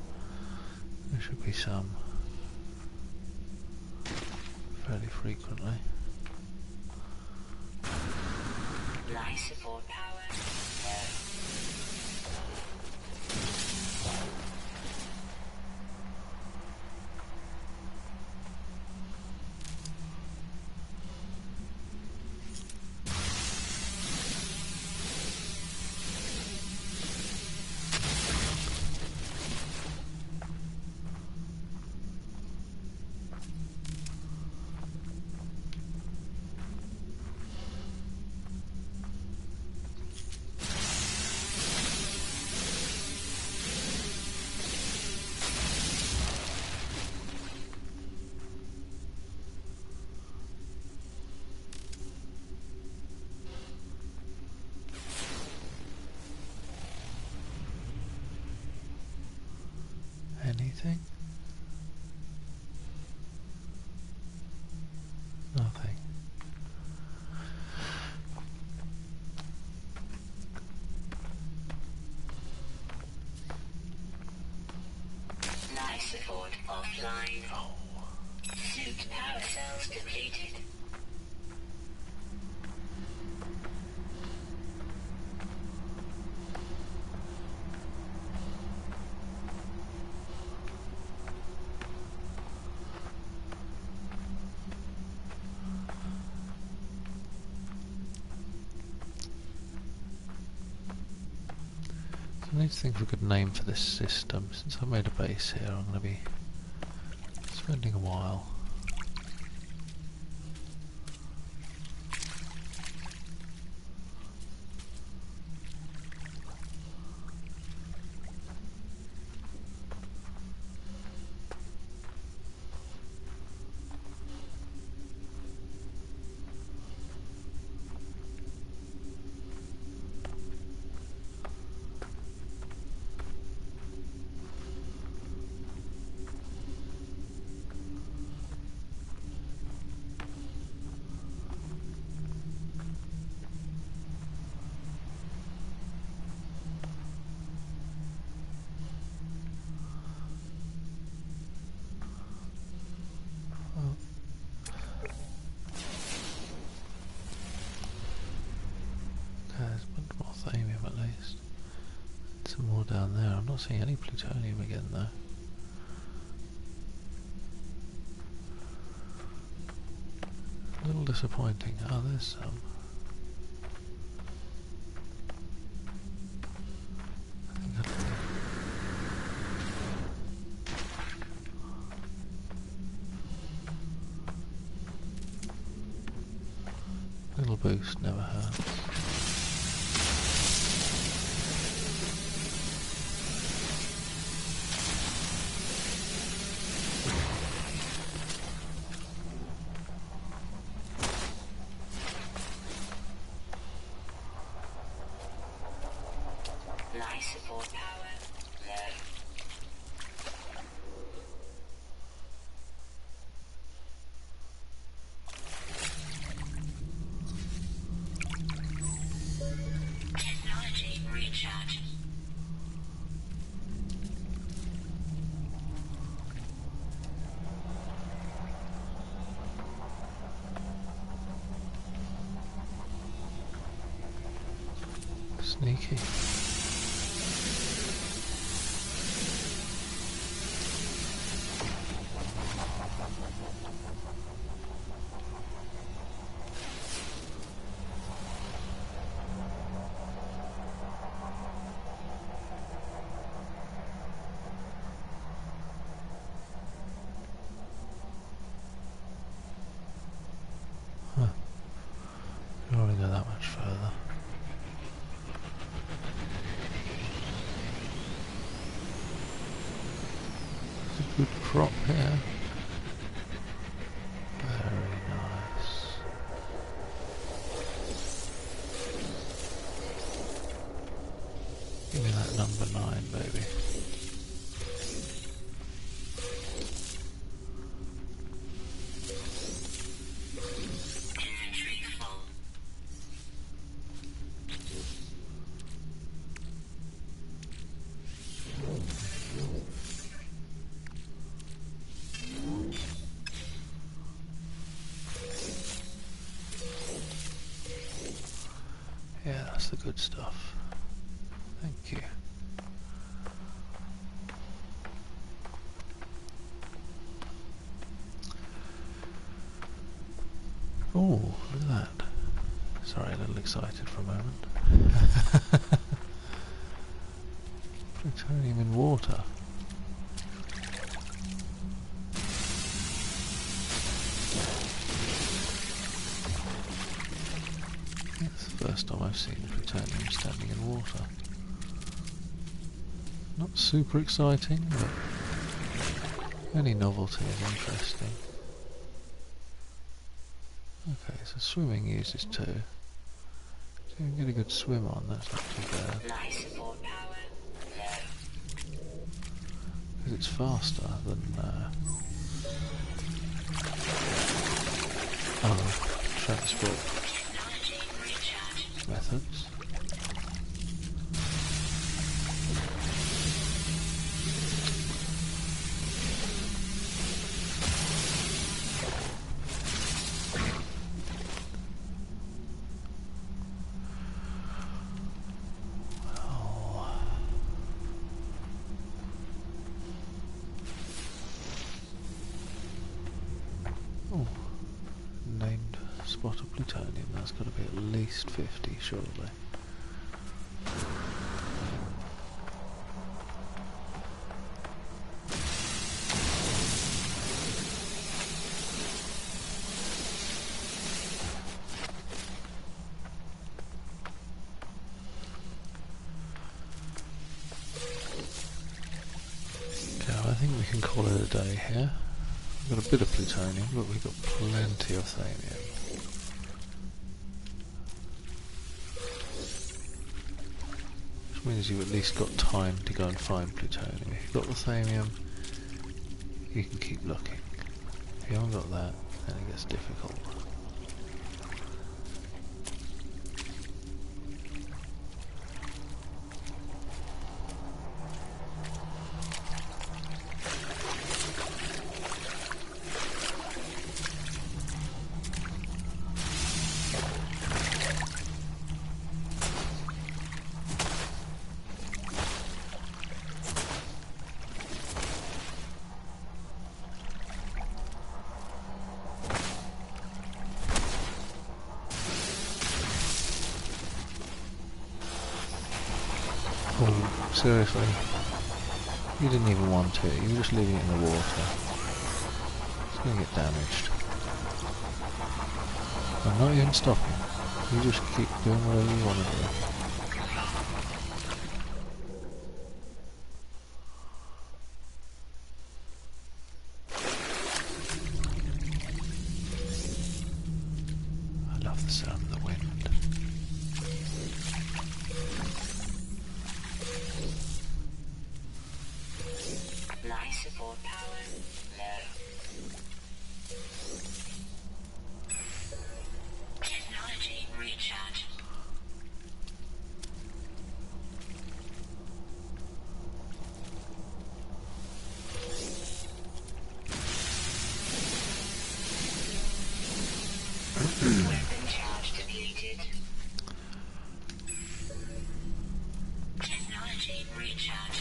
There should be some fairly frequently. Life support power. Anything? Nothing. Life support offline. Oh. Suit power cells depleted. I need to think of a good name for this system. Since I made a base here, I'm going to be spending a while. There's one more thamium at least. Some more down there. I'm not seeing any plutonium again though. A little disappointing. Oh, there's some. I think that'll do. Little boost never hurts. Life support power low. Technology recharge. Sneaky. Huh. You already go that much further. There's a good crop here. Very nice. Give me that number 9, baby. Inventory full. Yeah, that's the good stuff. Thank you. Oh, look at that. Sorry, a little excited for a moment. Plutonium in water. It's the first time I've seen plutonium standing in water. Not super exciting, but any novelty is interesting. Okay, so swimming uses 2. So you can get a good swim on, that's not too bad. Life support power low. Because it's faster than other transport Technology recharge. methods. Oh, named spot of plutonium. That's got to be at least 50, surely. Okay, I think we can call it a day here. We've got a bit of plutonium, but we've got plenty of thanium. Which means you've at least got time to go and find plutonium. If you've got the thanium, you can keep looking. If you haven't got that, then it gets difficult. Oh, seriously? You didn't even want it, you were just leaving it in the water. It's going to get damaged. I'm not even stopping. You just keep doing whatever you want to do. I love the sound of the wind. Life support power low. Technology recharge. Weapon charge depleted. Technology recharge.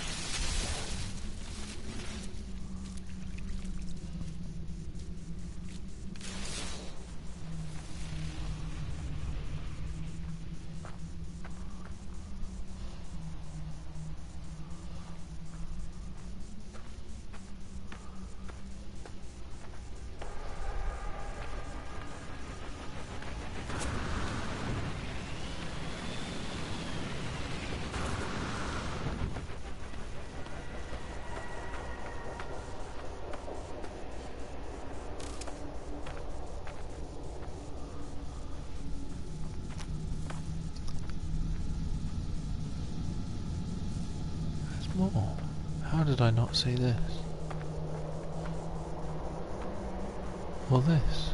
There's more. How did I not see this? Or this?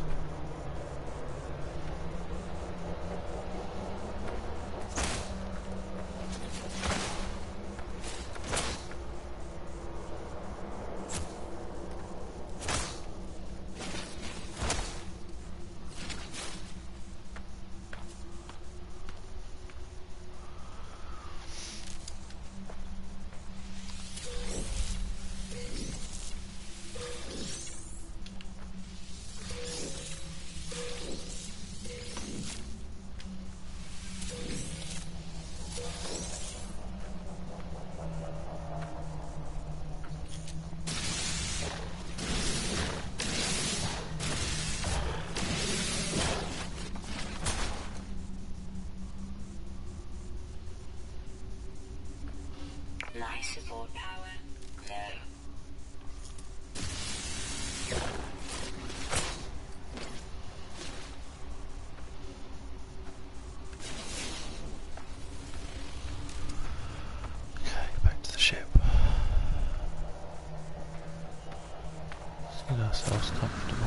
Get ourselves comfortable.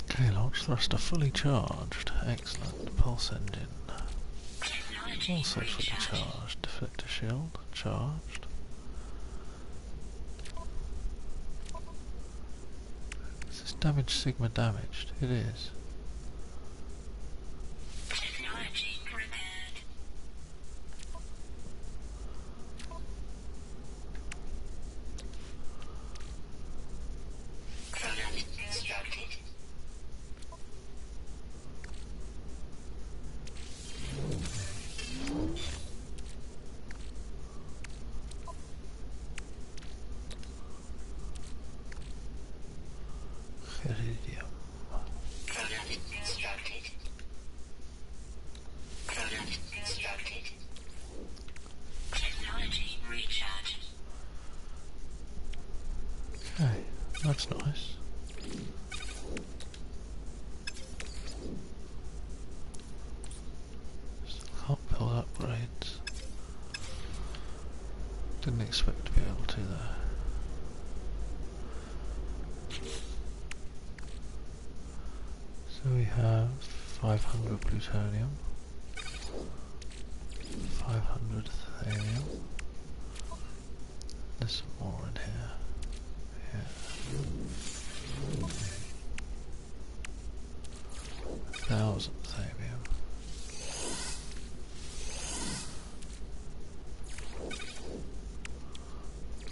Okay, launch thruster fully charged. Excellent. Pulse engine Technology also fully recharge. charged. Deflector shield charged. Is this damaged Sigma damaged? It is. Technology repaired. Product constructed. Iridium. Product constructed. Product constructed. Technology recharge. Okay, that's nice. Can't build upgrades. Didn't expect to be able to there. So we have 500 plutonium, 500 thanium. There's some more in here. Yeah. 1,000 thanium.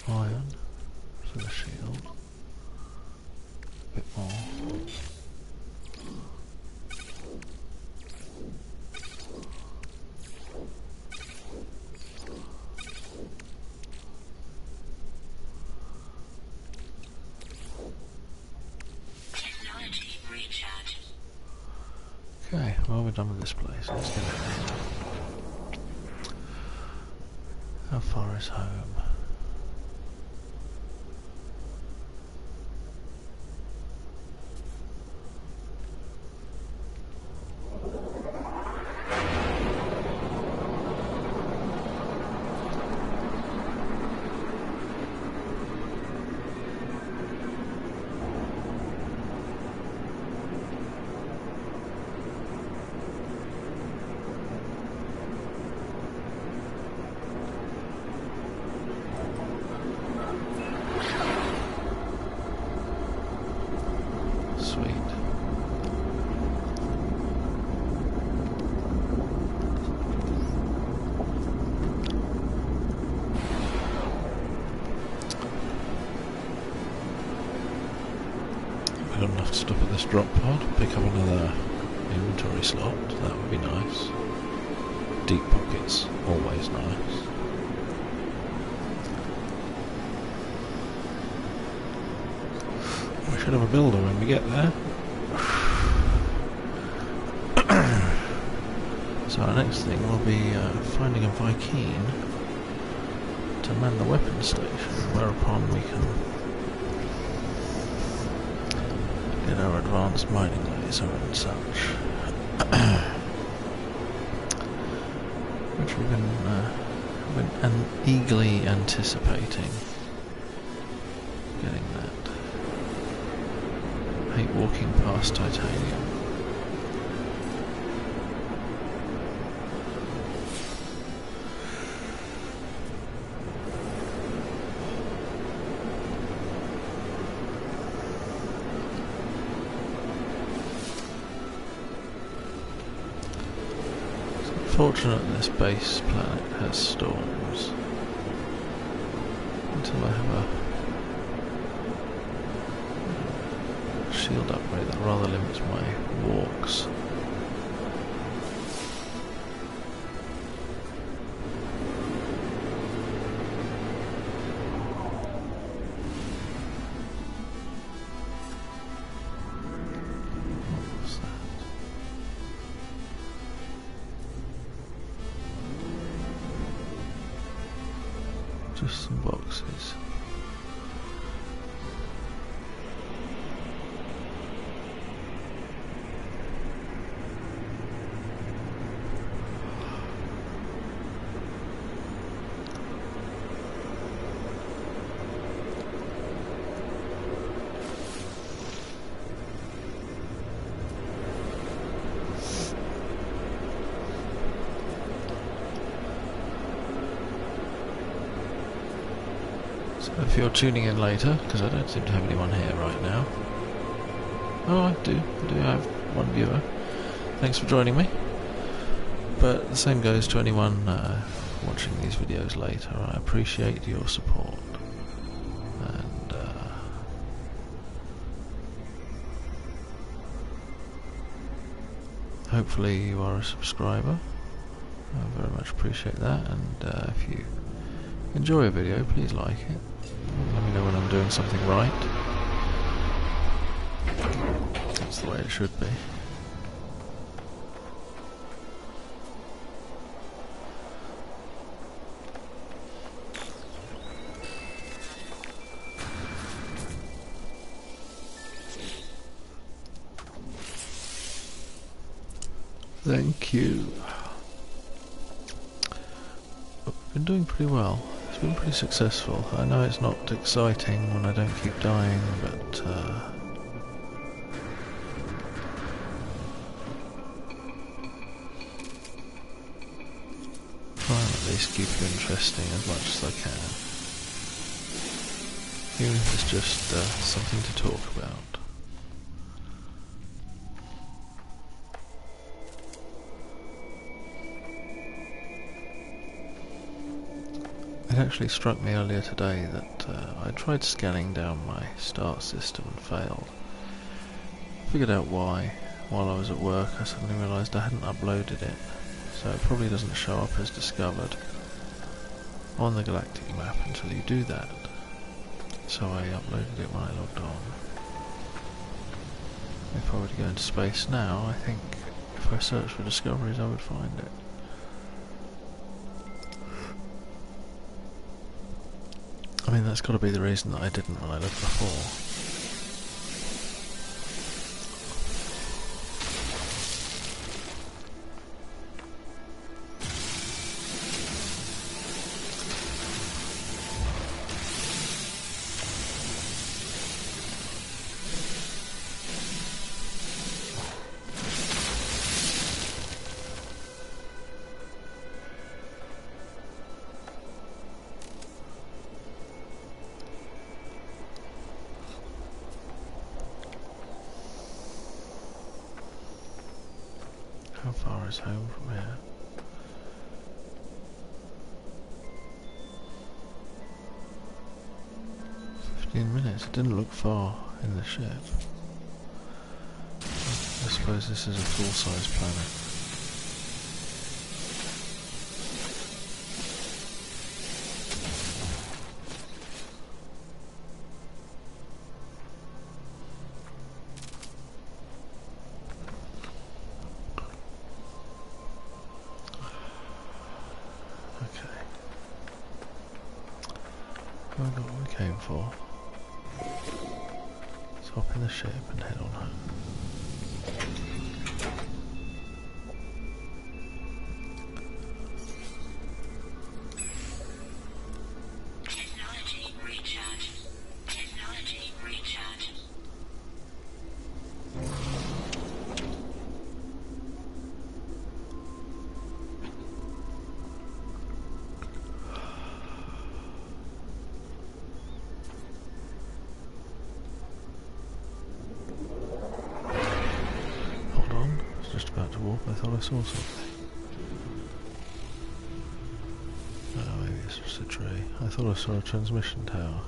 Iron for the shield. A bit more. Technology recharge. Okay, well we're done with this place. Let's get out of here. How far is home? Sweet. We don't have to stop at this drop pod, pick up another inventory slot, that would be nice. Deep pockets, always nice. We should have a builder when we get there. So our next thing will be finding a Vy'keen to man the weapons station, whereupon we can get our advanced mining laser and such. Which we've been eagerly anticipating getting that. I hate walking past titanium. Fortunate this base planet has storms. Until I have a shield upgrade that rather limits my walks. What was that? Just some boxes. So if you're tuning in later, because I don't seem to have anyone here right now. Oh, I do have one viewer. Thanks for joining me. But the same goes to anyone watching these videos later. I appreciate your support. And hopefully you are a subscriber. I very much appreciate that. And if you enjoy a video, please like it. Let me know when I'm doing something right. That's the way it should be. Thank you. But we've been doing pretty well. It's been pretty successful. I know it's not exciting when I don't keep dying, but try and at least keep you interesting as much as I can. Even if it's just something to talk about. It actually struck me earlier today that I tried scanning down my star system and failed. Figured out why. While I was at work, I suddenly realised I hadn't uploaded it, so it probably doesn't show up as discovered on the galactic map until you do that. So I uploaded it when I logged on. If I were to go into space now, I think if I searched for discoveries I would find it. I mean, that's got to be the reason that I didn't when I looked before. How far is home from here? 15 minutes. It didn't look far in the ship. I suppose this is a full-size planet. I got what we came for. Let's hop in the ship and head on home. Technology recharge. Technology recharge. I thought I saw something. Oh, maybe it's just a tree. I thought I saw a transmission tower.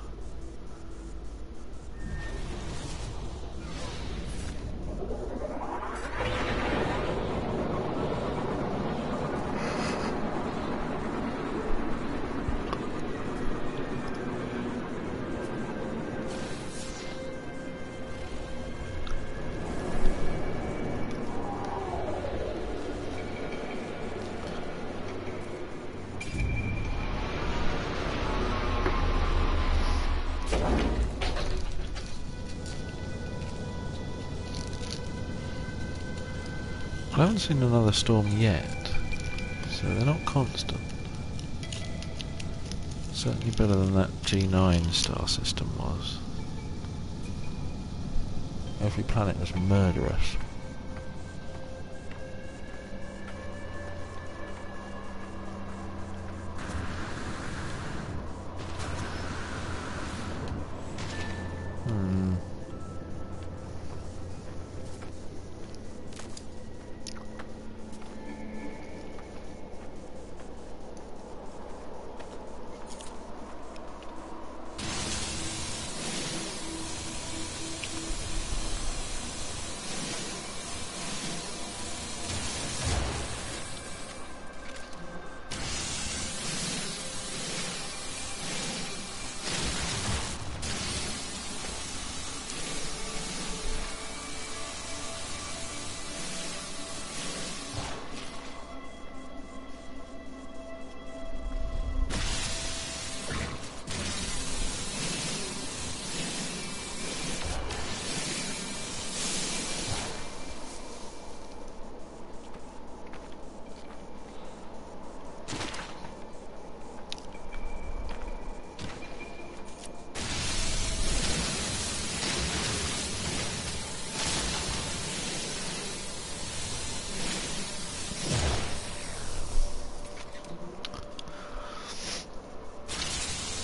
I haven't seen another storm yet, so they're not constant. Certainly better than that G9 star system was. Every planet was murderous.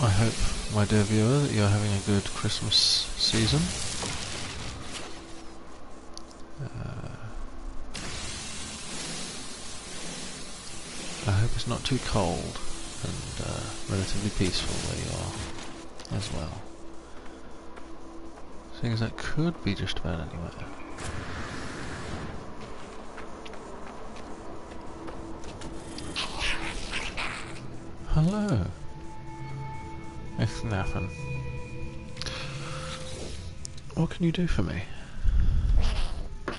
I hope, my dear viewer, that you're having a good Christmas season. I hope it's not too cold and relatively peaceful where you are as well. Seeing as that could be just about anywhere. Hello. It's nothing. What can you do for me? A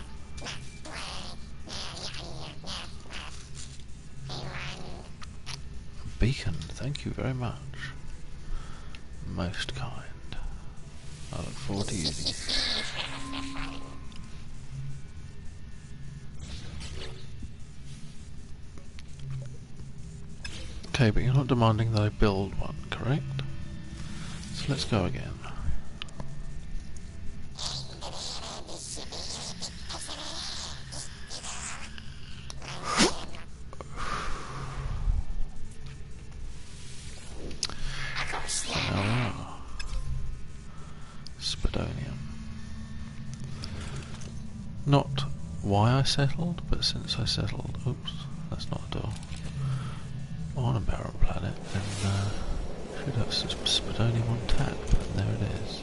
beacon, thank you very much. Most kind. I look forward to using it. Okay, but you're not demanding that I build one, correct? So let's go again. Now we are. Spadonium. Not why I settled, but since I settled. Oops, that's not a door. On a barren planet, then should have some spadonium on tap, and there it is.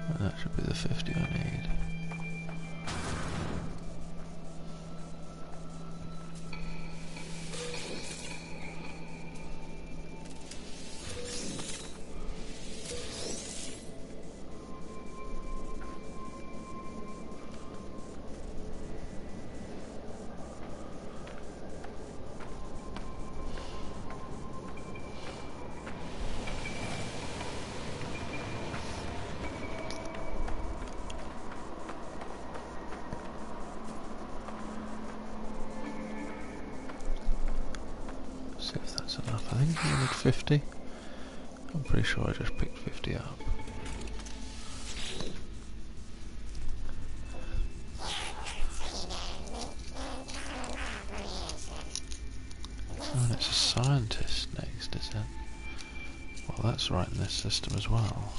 And that should be the 50 I need. See if that's enough. I think I need 50. I'm pretty sure I just picked 50 up. Oh, and it's a scientist next, is it? Well, that's right in this system as well.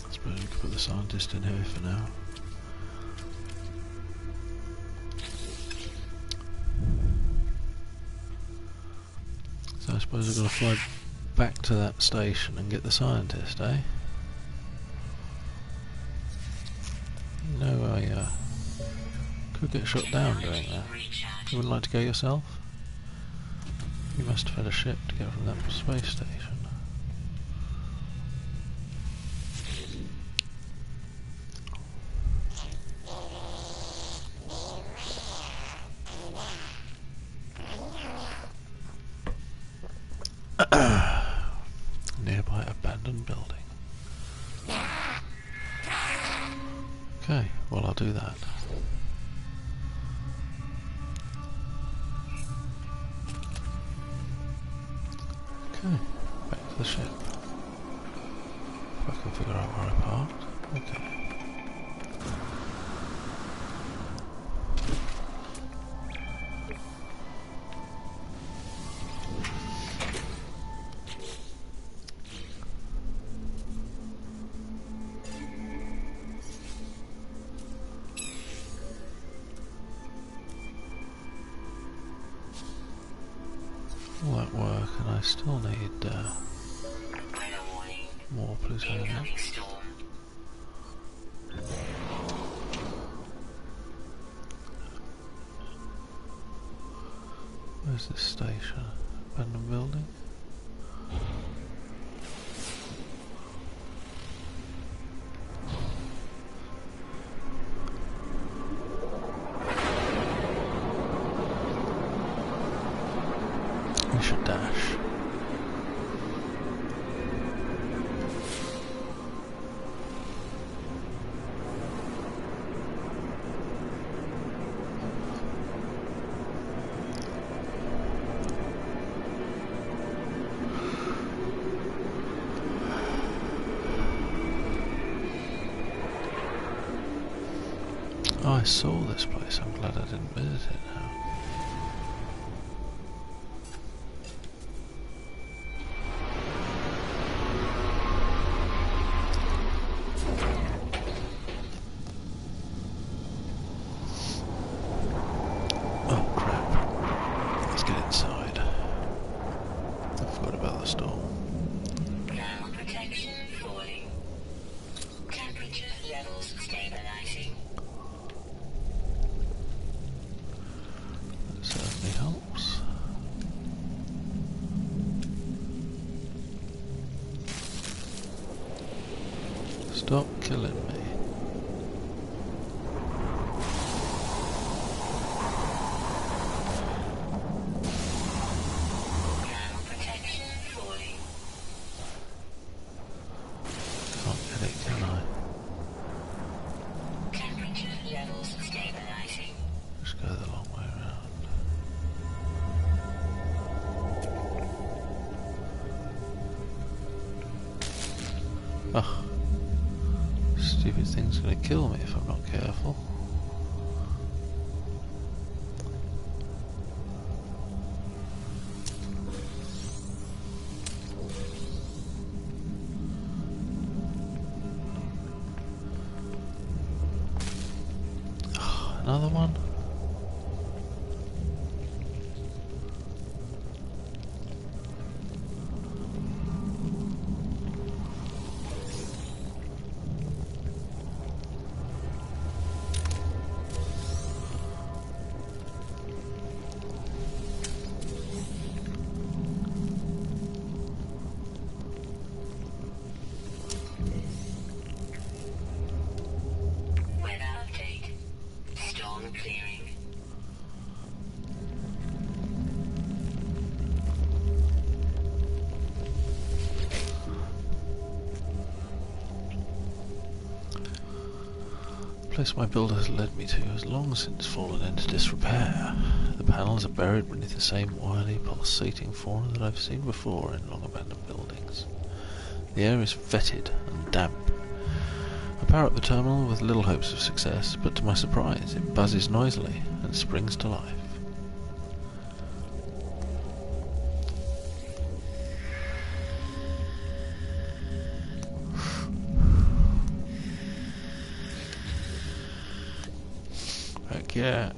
I suppose we could put the scientist in here for now. So I suppose I've got to fly back to that station and get the scientist, eh? No, I could get shot down doing that. You wouldn't like to go yourself? You must have had a ship to get from that space station. Nearby abandoned building. Okay, well I'll do that. Okay, back to the ship. If I can figure out where I parked. Okay. All that work, and I still need more plutonium. Where's this station? Abandoned building. We should dash. Oh, I saw this place. I'm glad I didn't visit it now. Oh crap. Let's get inside. I forgot about the storm. Ground protection falling. Temperature levels stabilizing. That certainly helps. Stop killing me. Ground protection falling. Can't get it, can I? Temperature levels stabilizing. Just go the long way around. Oh. Stupid thing's gonna kill me if I'm not careful. Another one? Weather update. Storm clearing. The place my builder has led me to has long since fallen into disrepair. The panels are buried beneath the same wily, pulsating fauna that I've seen before in long-abandoned buildings. The air is fetid and damp. I power up the terminal with little hopes of success, but to my surprise it buzzes noisily and springs to life. Heck yeah,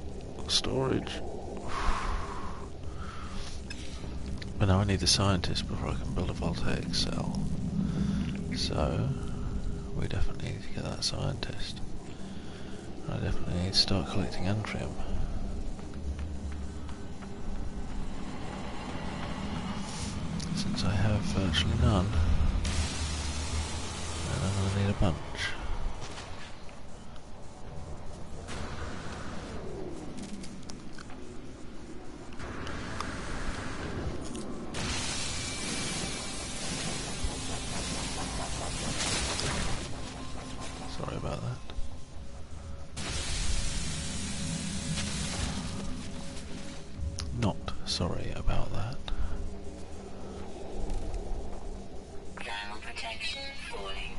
storage. But now I need a scientist before I can build a voltaic cell. So, we definitely need to get that scientist. I definitely need to start collecting antrium. Since I have virtually none, then I'm going to need a bunch. Sorry about that. Not sorry about that. Ground protection falling.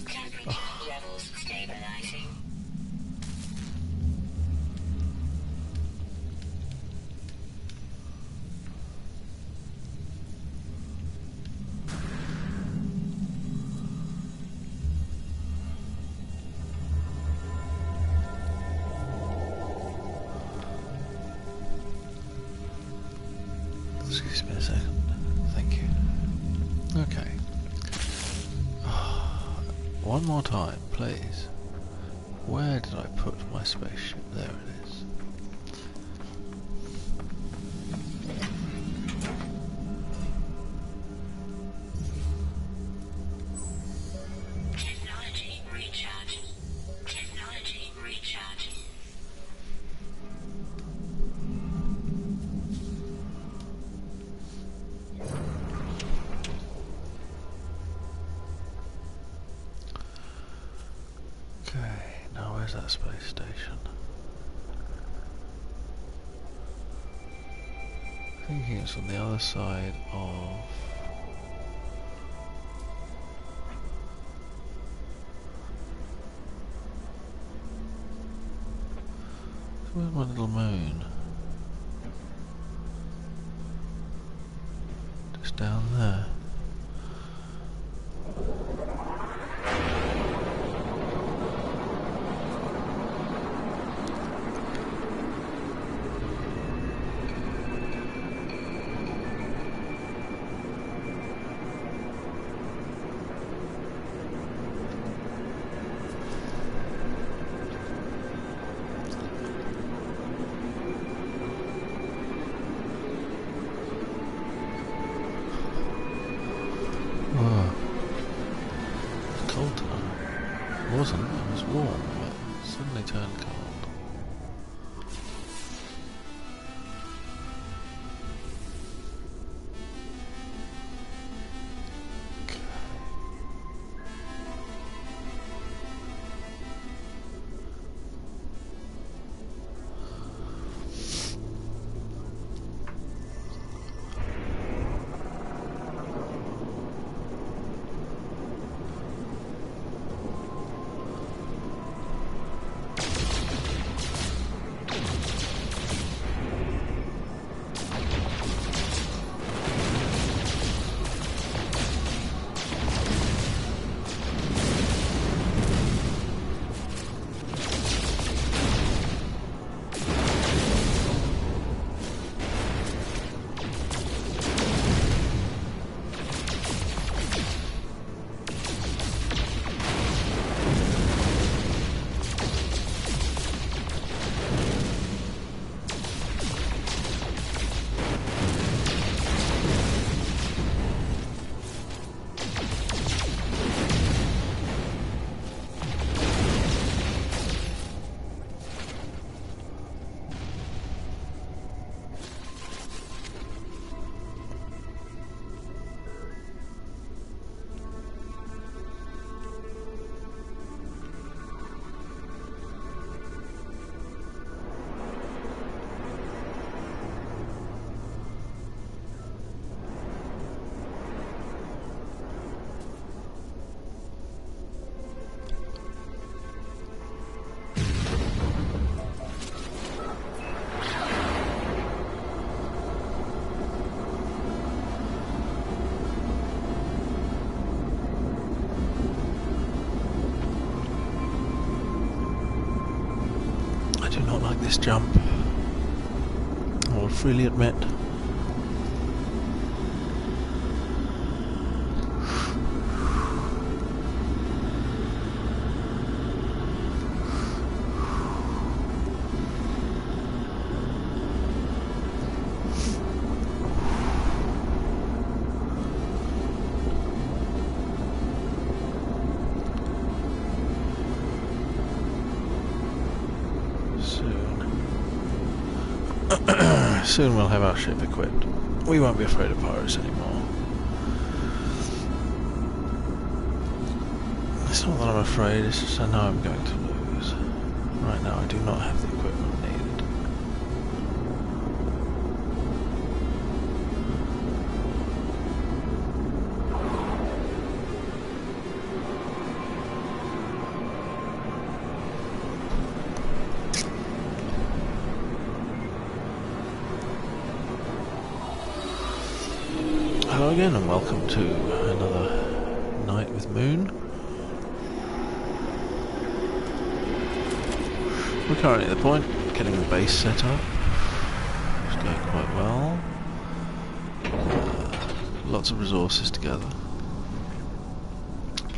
Temperature levels stabilizing. Excuse me a second. Thank you. Okay. One more time, please. Where did I put my spaceship? There it is. Technology recharge. Technology recharge. Okay, now where's that space station? I think it's on the other side of... Where's my little moon? Just down there. Whoa. It's cold tonight. It wasn't, it was warm, but suddenly turned cold. I do not like this jump. I will freely admit. Soon we'll have our ship equipped. We won't be afraid of pirates anymore. It's not that I'm afraid, it's just I know I'm going to lose. Right now I do not have the equipment needed. Hello again and welcome to another night with Moon. We're currently at the point of getting the base set up. It's going quite well. Lots of resources together.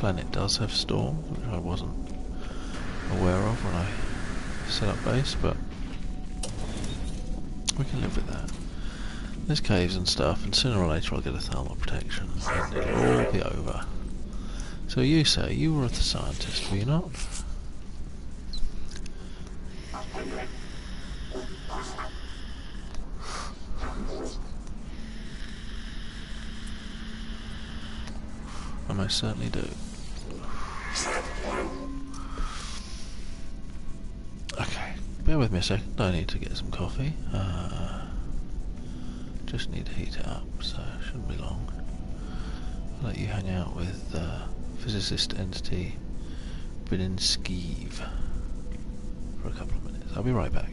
planet does have storms, which I wasn't aware of when I set up base, but we can live with that. There's caves and stuff, and sooner or later I'll get a thermal protection, and it'll all be over. So you say you were the scientist, were you not? I most certainly do. Okay, bear with me a second. I need to get some coffee. Just need to heat it up, so it shouldn't be long. I'll let you hang out with physicist entity Bininskiv for a couple of minutes. I'll be right back.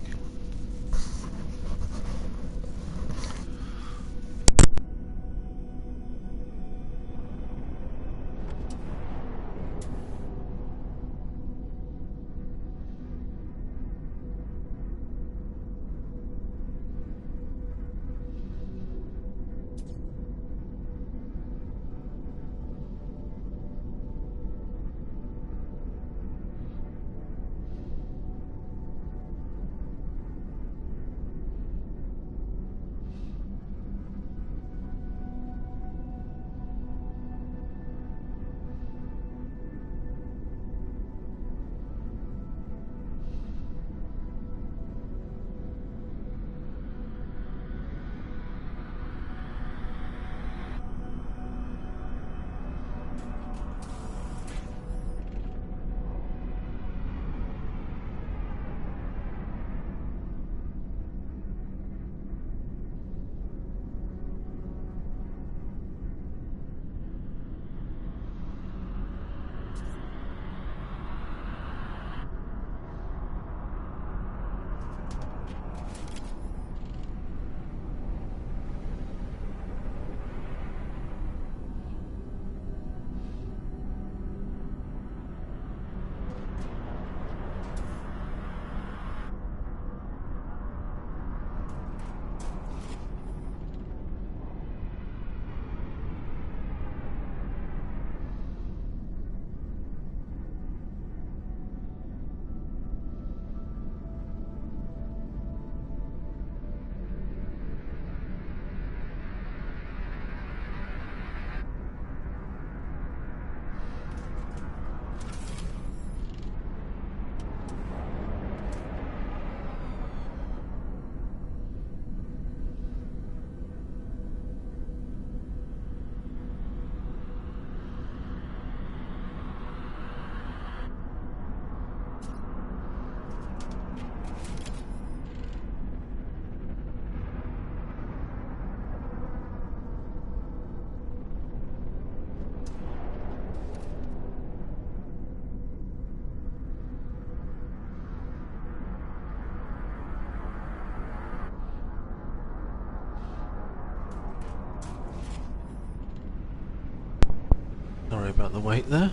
Sorry about the wait there,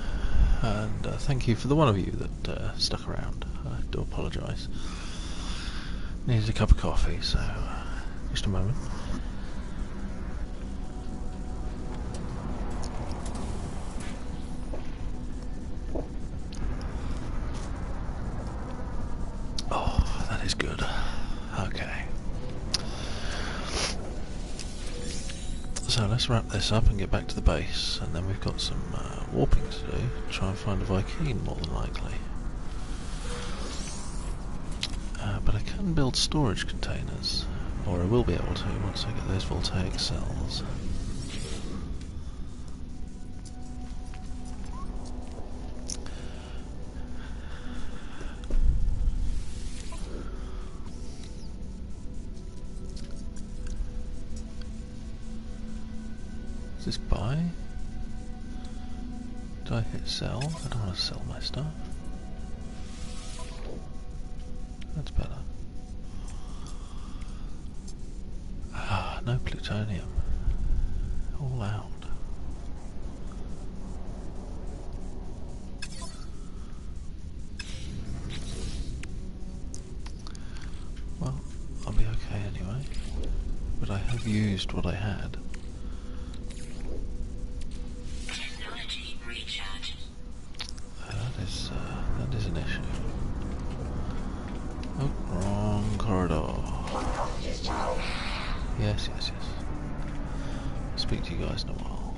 and thank you for the one of you that stuck around. I do apologise. Needed a cup of coffee, so just a moment. Oh, that is good. Okay. So let's wrap this up and get back to the base, and then we've got some warping to do. Try and find a Vy'keen, more than likely. But I can build storage containers, or I will be able to once I get those voltaic cells. Is this buy? Did I hit sell? I don't want to sell my stuff. That's better. Ah, no plutonium. All out. Well, I'll be okay anyway. But I have used what I had. Technology recharge. yes, yes, yes. I'll speak to you guys in a while.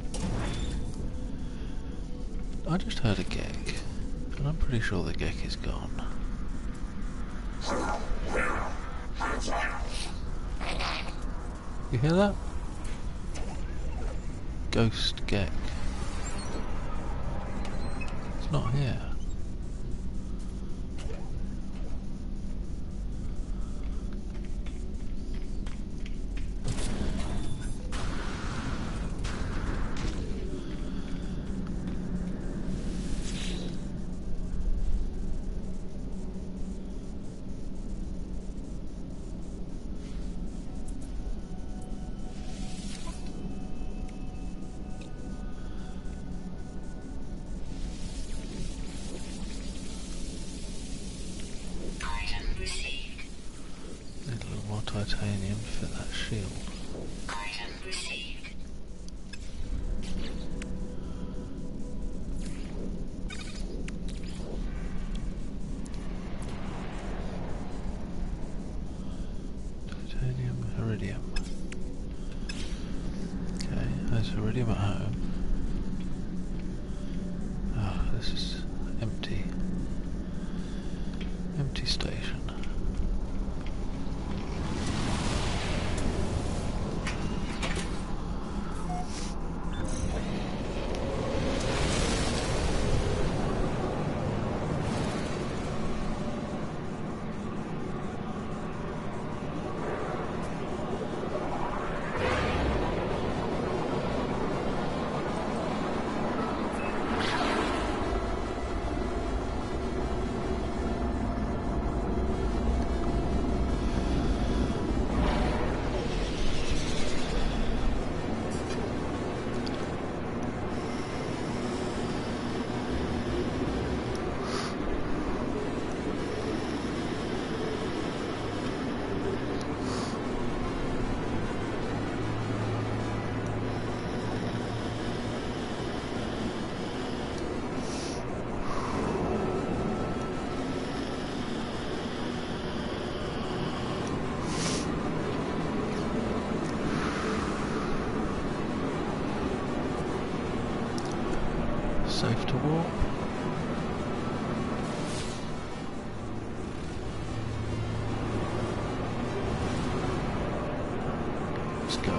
I just heard a Gek, and I'm pretty sure the Gek is gone. You hear that? Ghost Gek. It's not here. Need a little more titanium to fit that shield. Item received. Titanium, iridium. Okay, there's iridium at home. Ah, this is empty. Empty station. Safe to walk. Let's go.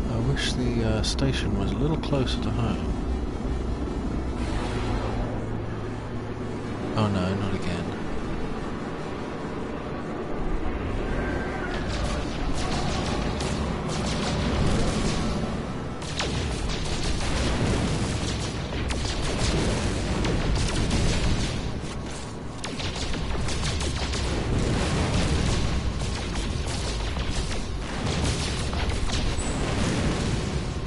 I wish the station was a little closer to home. Oh no, not again.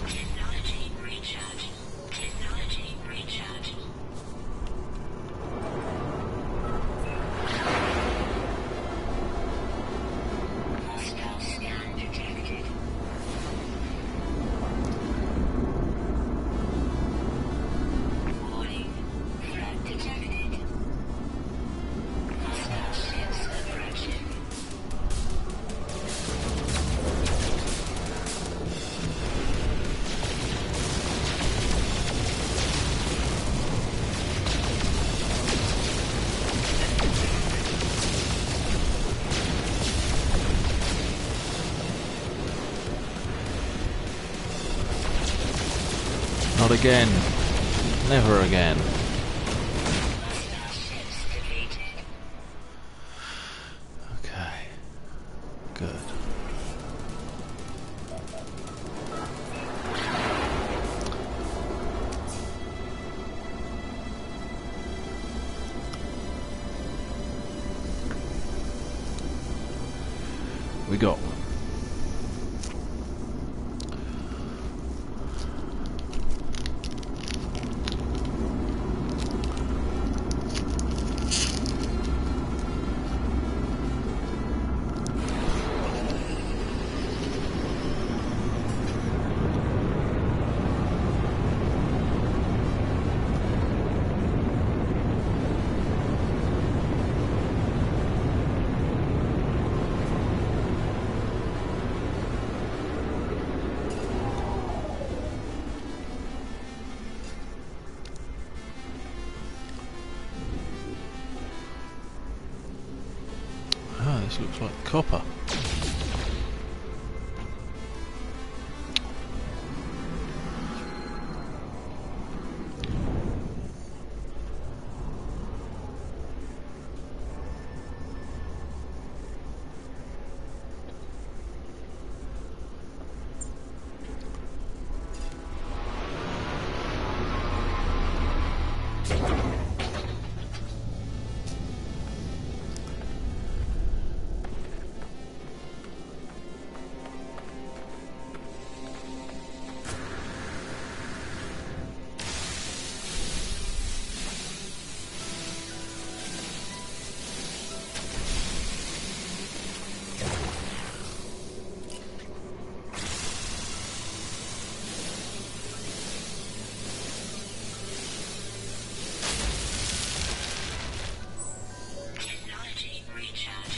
Technology recharging. Technology recharging. Hostile scan detected. Warning. Threat detected. Hostile ships approaching. Not again. Never again. Hostile ships defeated. Okay. Good. We got one. looks like copper. Technology recharge.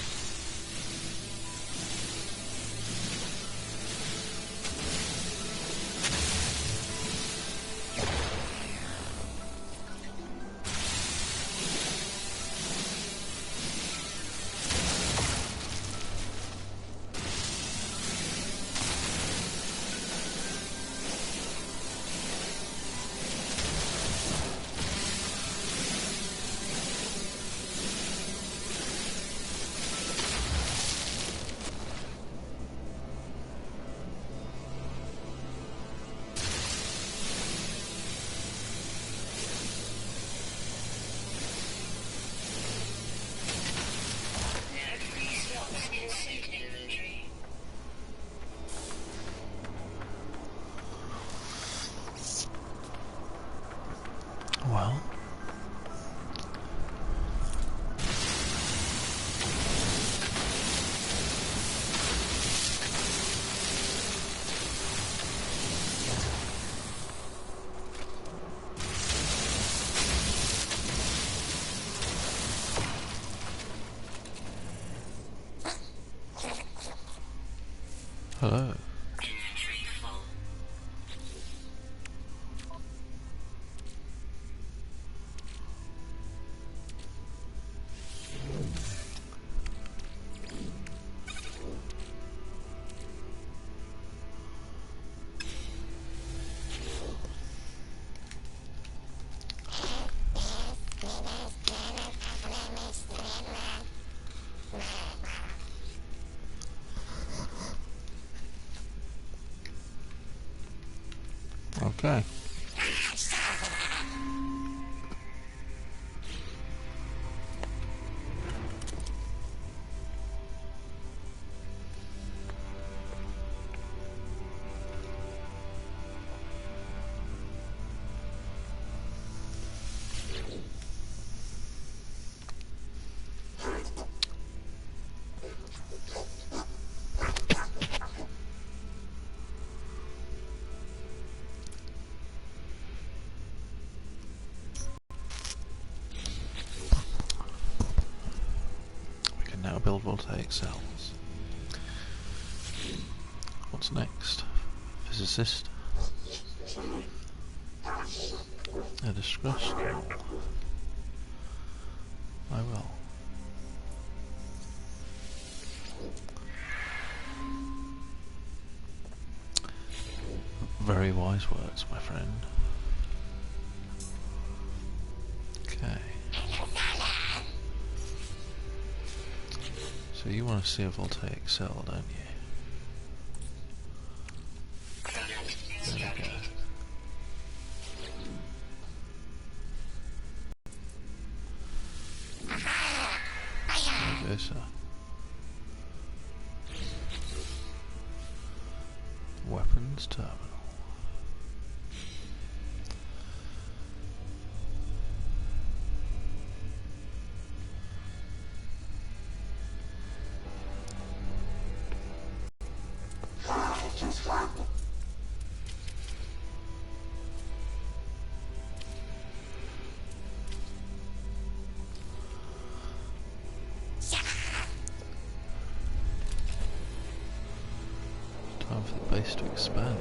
Every slot can suit inventory. Well, hello. Inventory full. Okay. We can now build voltaic cells. What's next? Physicist? A distress call. I will. Very wise words, my friend. Okay. So you want to see a voltaic cell, don't you? There we go. There you go, sir. Weapons terminal. Time for the base to expand.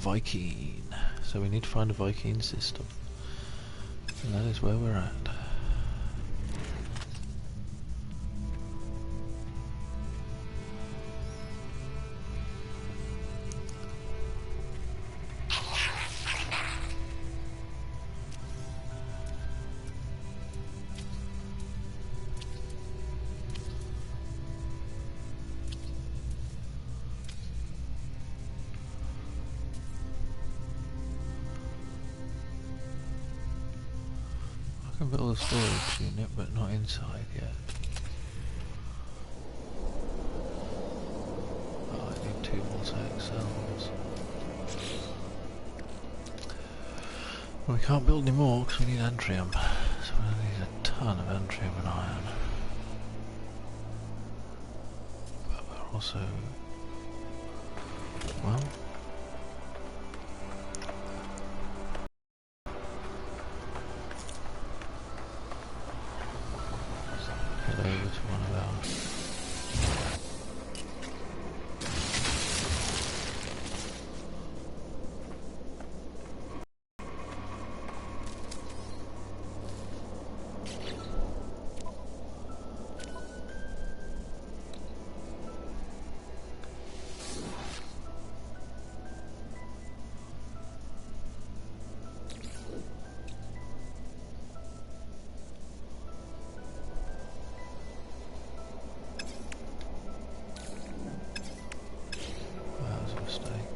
Viking. So we need to find a Viking system. And that is where we're at. I can build a storage unit, but not inside yet. Oh, I need 2 more tech cells. Well, we can't build any more because we need antrium. So we need a ton of antrium and iron. But we're also... well... head over to one of our... that was a mistake.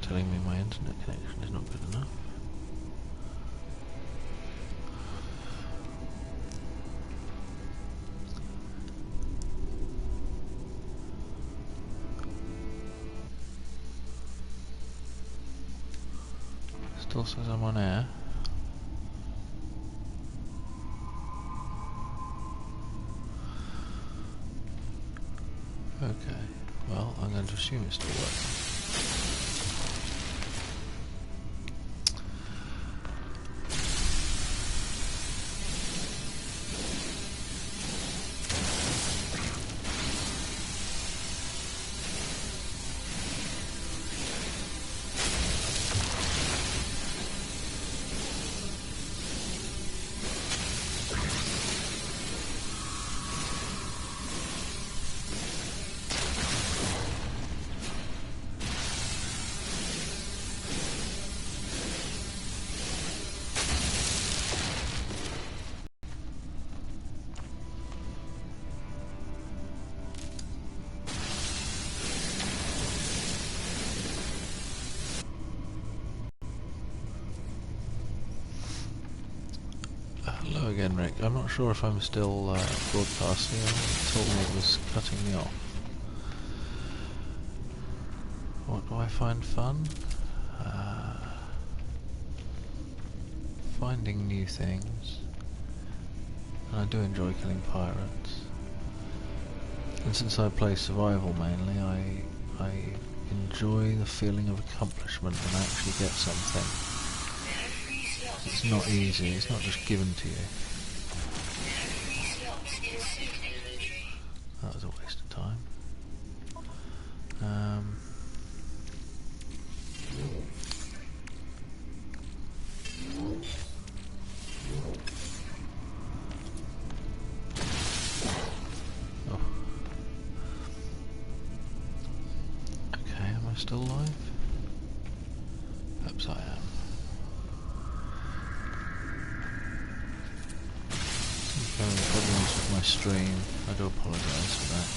Telling me my internet connection is not good enough. Still says I'm on air. Okay, well, I'm going to assume it's still working. Hello again, Rick. I'm not sure if I'm still broadcasting. It told me it was cutting me off. What do I find fun? Finding new things. And I do enjoy killing pirates. And since I play survival mainly, I enjoy the feeling of accomplishment when I actually get something. It's not easy, it's not just given to you. That was a waste of time. Oh. Okay, am I still live? stream. I do apologise for that.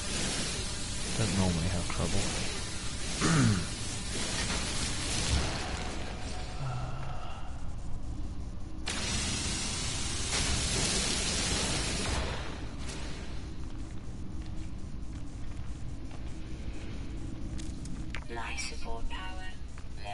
Don't normally have trouble. Life support power low.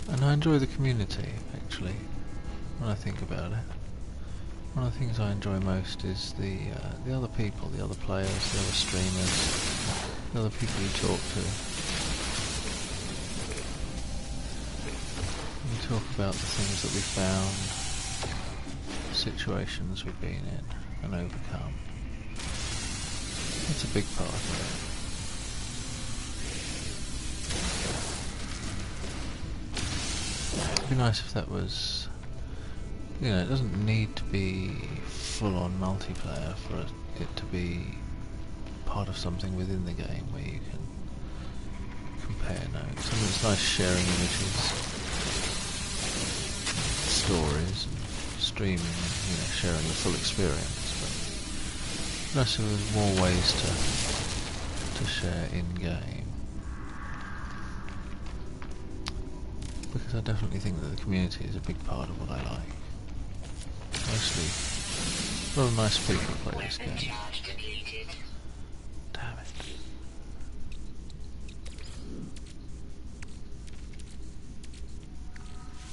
And I enjoy the community, actually, when I think about it. One of the things I enjoy most is the other people, the other players, the other streamers, the other people you talk to. We talk about the things that we found, situations we've been in and overcome. It's a big part of it. It'd be nice if that was, you know, it doesn't need to be full-on multiplayer for it to be part of something within the game where you can compare notes. I mean, it's nice sharing images, stories, and streaming, you know, sharing the full experience. But nice if there's more ways to share in-game. Because I definitely think that the community is a big part of what I like. Mostly, a lot of nice people play this Weapon game. charge depleted. Damn it.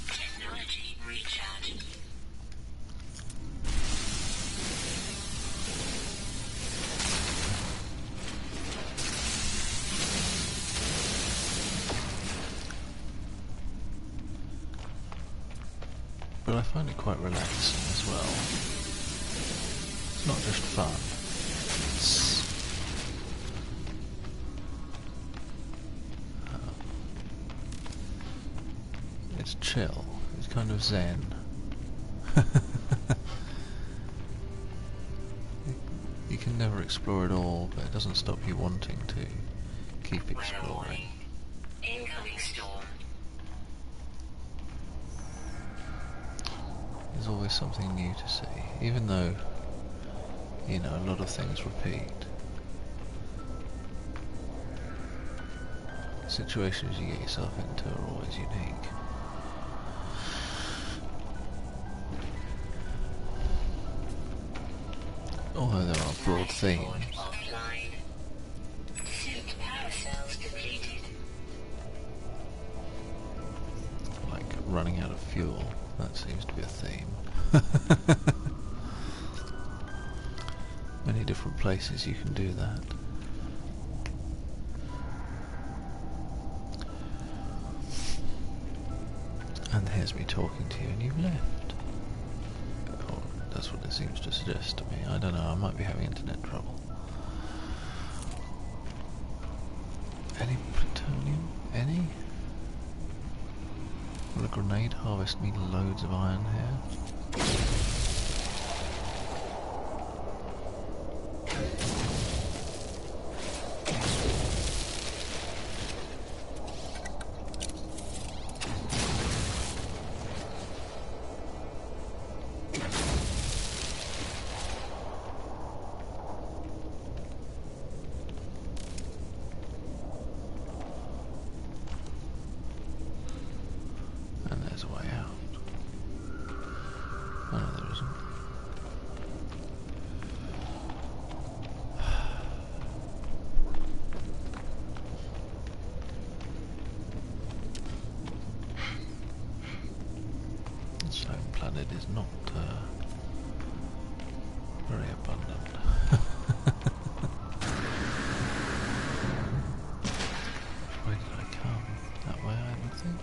Technology recharging. But I find it quite relaxing as well. It's not just fun. It's chill. It's kind of zen. You can never explore it all, but it doesn't stop you wanting to keep Weather exploring. warning. Incoming storm. There's always something new to see, even though, you know, a lot of things repeat. Situations you get yourself into are always unique. Although there are broad Life support themes. offline. Suit power cells depleted. Like running out of fuel. That seems to be a theme. Many different places you can do that. And here's me talking to you and you've left. Or that's what it seems to suggest to me. I don't know, I might be having internet trouble. Any plutonium? Any? Will a grenade harvest me loads of iron here? And there's a way out. Oh no, there isn't. This home planet is not very abundant. Which way did I come? That way, I would think.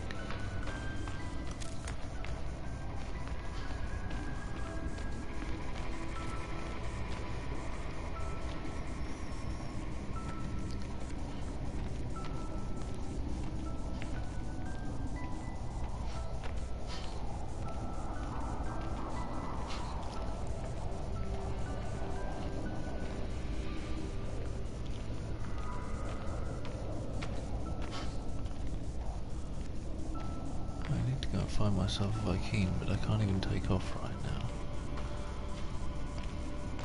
myself if I can, but I can't even take off right now.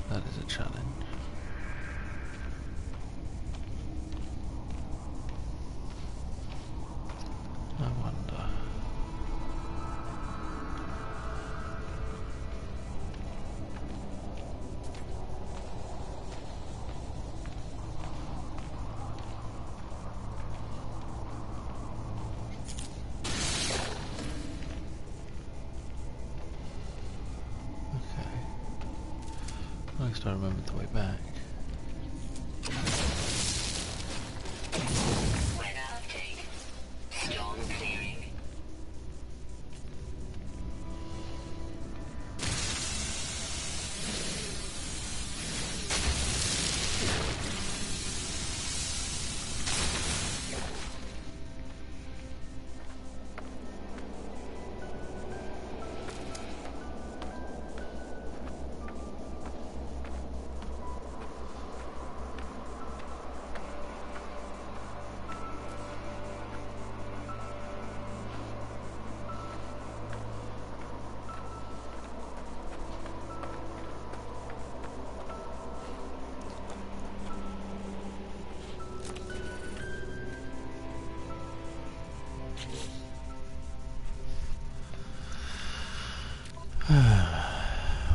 That is a challenge. I wonder. At least I remembered the way back. Weather update. Storm clearing.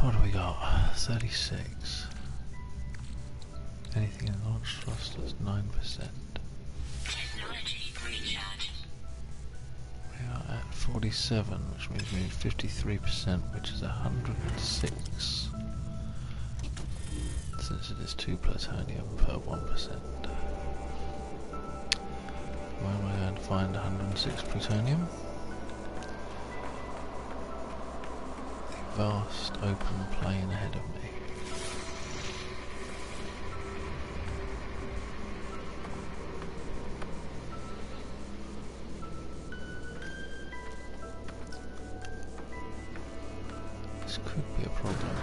What do we got? 36. Anything in launch thrusters? 9%. Technology recharge. We are at 47, which means we need 53%, which is 106. Since it is 2 plutonium per 1%. Where am I going to find 106 plutonium? The vast open plain ahead of me. This could be a problem.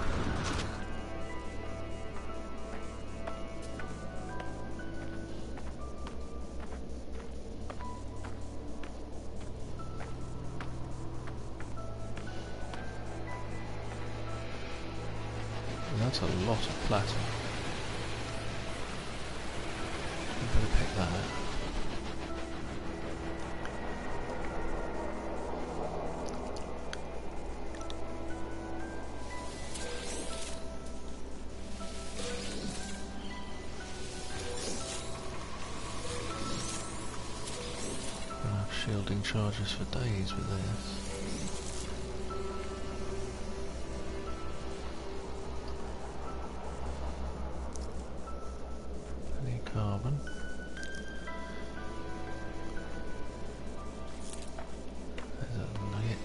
That's a lot of platinum. I better pick that up. I'll have shielding charges for days with this. Carbon. There's a nugget.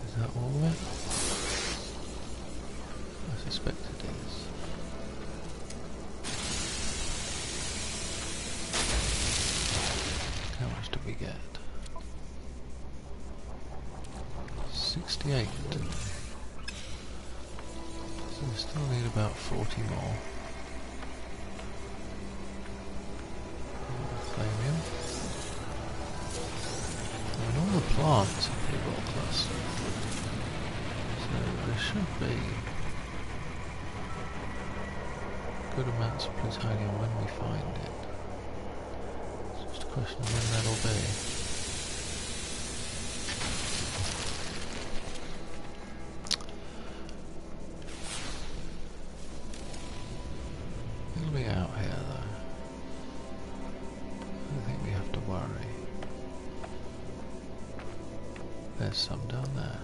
Is that all of it? I suspect it is. How much did we get? 68. So we still need about 40 more. Flamium. And all the plants are pretty well clustered. So there should be good amounts of plutonium when we find it. It's just a question of when that'll be. It'll be out here though. I don't think we have to worry. There's some down there.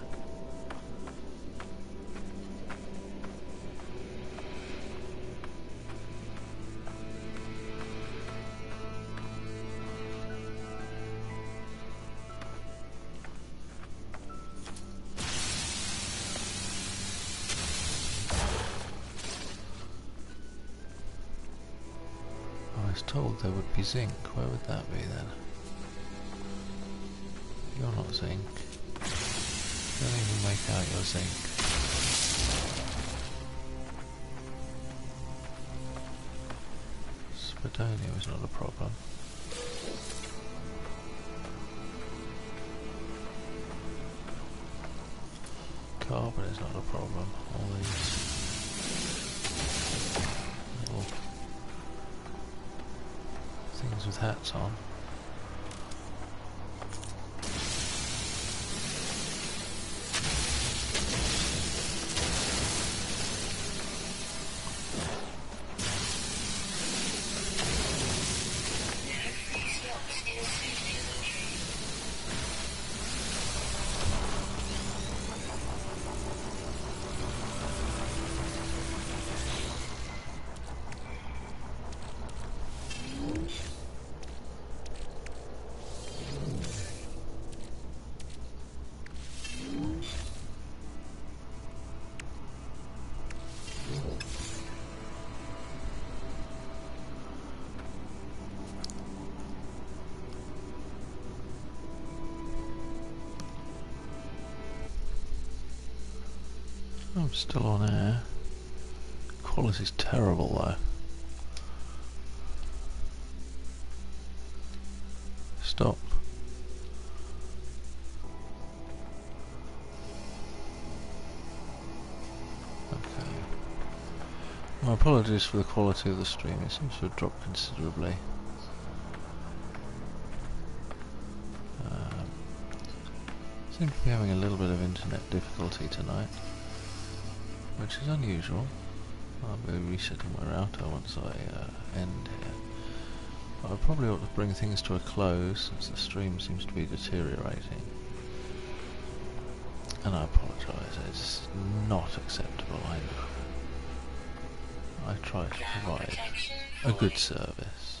told there would be zinc. Where would that be then? You're not zinc. Don't even make out your zinc. Spadonium is not a problem. Carbon is not a problem. All these little things with hats on. I'm still on air. Quality's terrible though. Stop. Okay. My apologies for the quality of the stream. It seems to have dropped considerably. Seem to be having a little bit of internet difficulty tonight, which is unusual. I'll be resetting my router once I end here. But I probably ought to bring things to a close since the stream seems to be deteriorating. And I apologise, it's not acceptable. I try to provide a good service.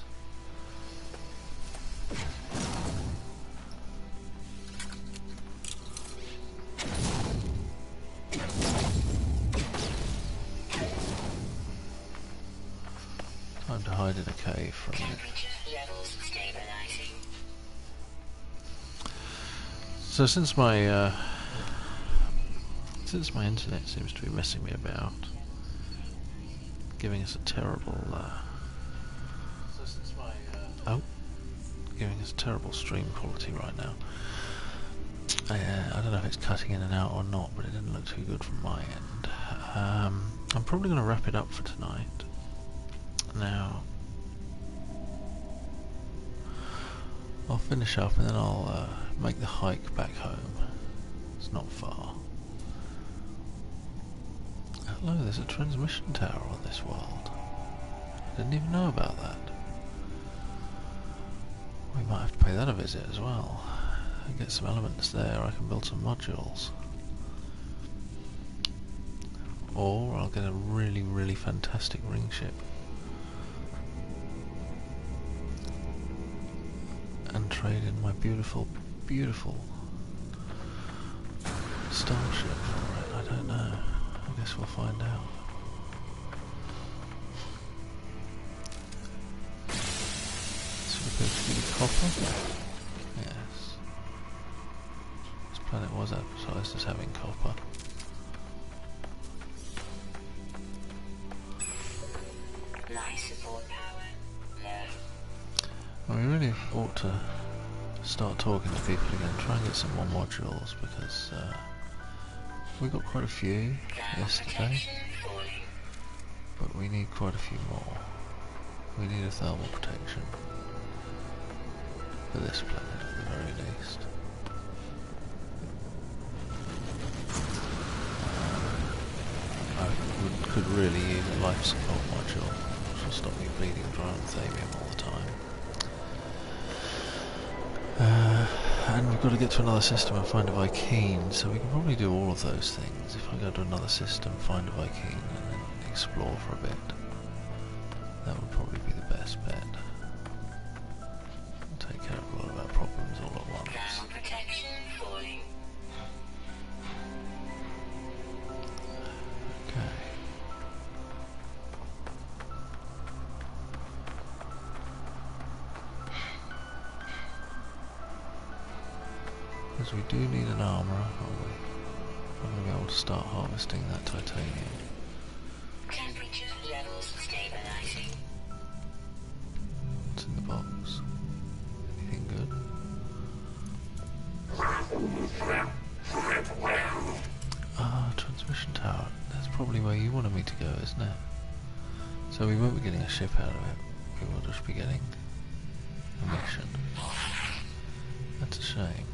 Time to hide in a cave for a minute. So since my internet seems to be messing me about, giving us a terrible giving us terrible stream quality right now. I don't know if it's cutting in and out or not, but it didn't look too good from my end. I'm probably going to wrap it up for tonight. Now, I'll finish up and then I'll make the hike back home. It's not far. Hello, there's a transmission tower on this world. Didn't even know about that. We might have to pay that a visit as well. And get some elements there, I can build some modules. Or I'll get a really, really fantastic ring ship. And trade in my beautiful, beautiful starship for it. I don't know. I guess we'll find out. So we go to the copper. Yes. This planet was advertised as having copper. Well, we really ought to start talking to people again, try and get some more modules, because we got quite a few yesterday, but we need quite a few more. We need a thermal protection for this planet at the very least. I could really use a life support module, which will stop me bleeding dry on Thamium all the time. And we've got to get to another system and find a Vy'keen, so we can probably do all of those things. If I go to another system, find a Vy'keen, and then explore for a bit, that would probably be the best bet. Take care of a lot of our problems all at once. Okay. Because we do need an armourer, aren't we? I'm going to be able to start harvesting that titanium. Temperature levels stabilizing. What's in the box? Anything good? Ah, transmission tower. That's probably where you wanted me to go, isn't it? So we won't be getting a ship out of it. We will just be getting a mission. That's a shame.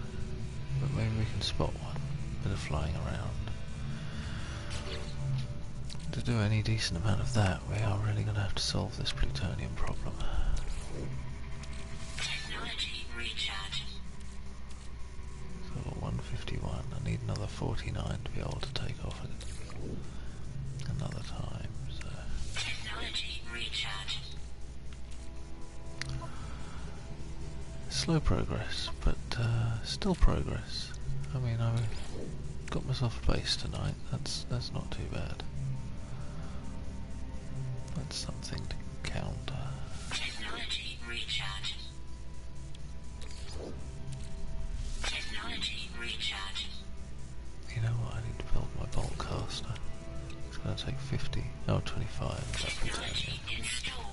But maybe we can spot one. Bit of flying around. To do any decent amount of that, we are really going to have to solve this plutonium problem. Technology recharging. So 151. I need another 49 to be able to take off another time. So Technology recharging. slow progress, but still progress. I mean, I got myself a base tonight. That's not too bad. That's something to counter. Technology recharging. Technology recharging. You know what? I need to build my bolt caster. It's going to take 50. Oh, 25. That's Technology installed.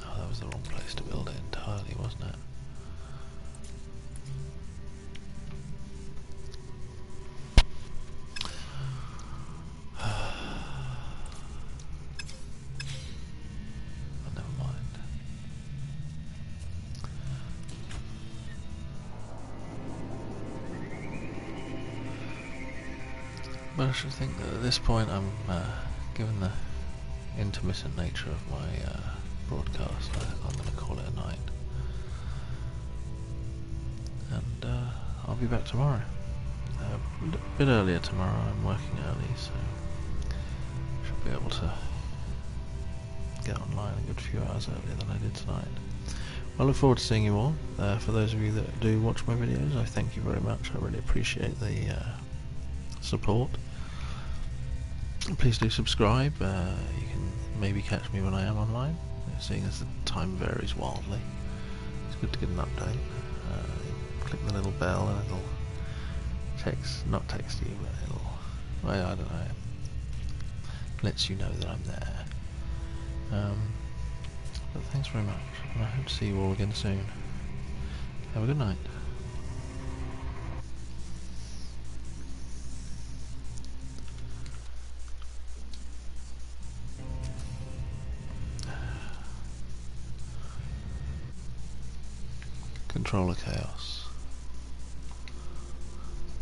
Oh, that was the wrong place to build it entirely, wasn't it? Oh, never mind. But I should think that at this point I'm, given the intermittent nature of my broadcast, I'm going to call it a night. And I'll be back tomorrow. A bit earlier tomorrow. I'm working early, so should be able to get online a good few hours earlier than I did tonight. I look forward to seeing you all. For those of you that do watch my videos, I thank you very much. I really appreciate the support. Please do subscribe. You can maybe catch me when I am online, seeing as the time varies wildly. It's good to get an update. Click the little bell and it'll not text you, but it'll, well, I don't know, lets you know that I'm there. But thanks very much, and I hope to see you all again soon. Have a good night. Controller chaos.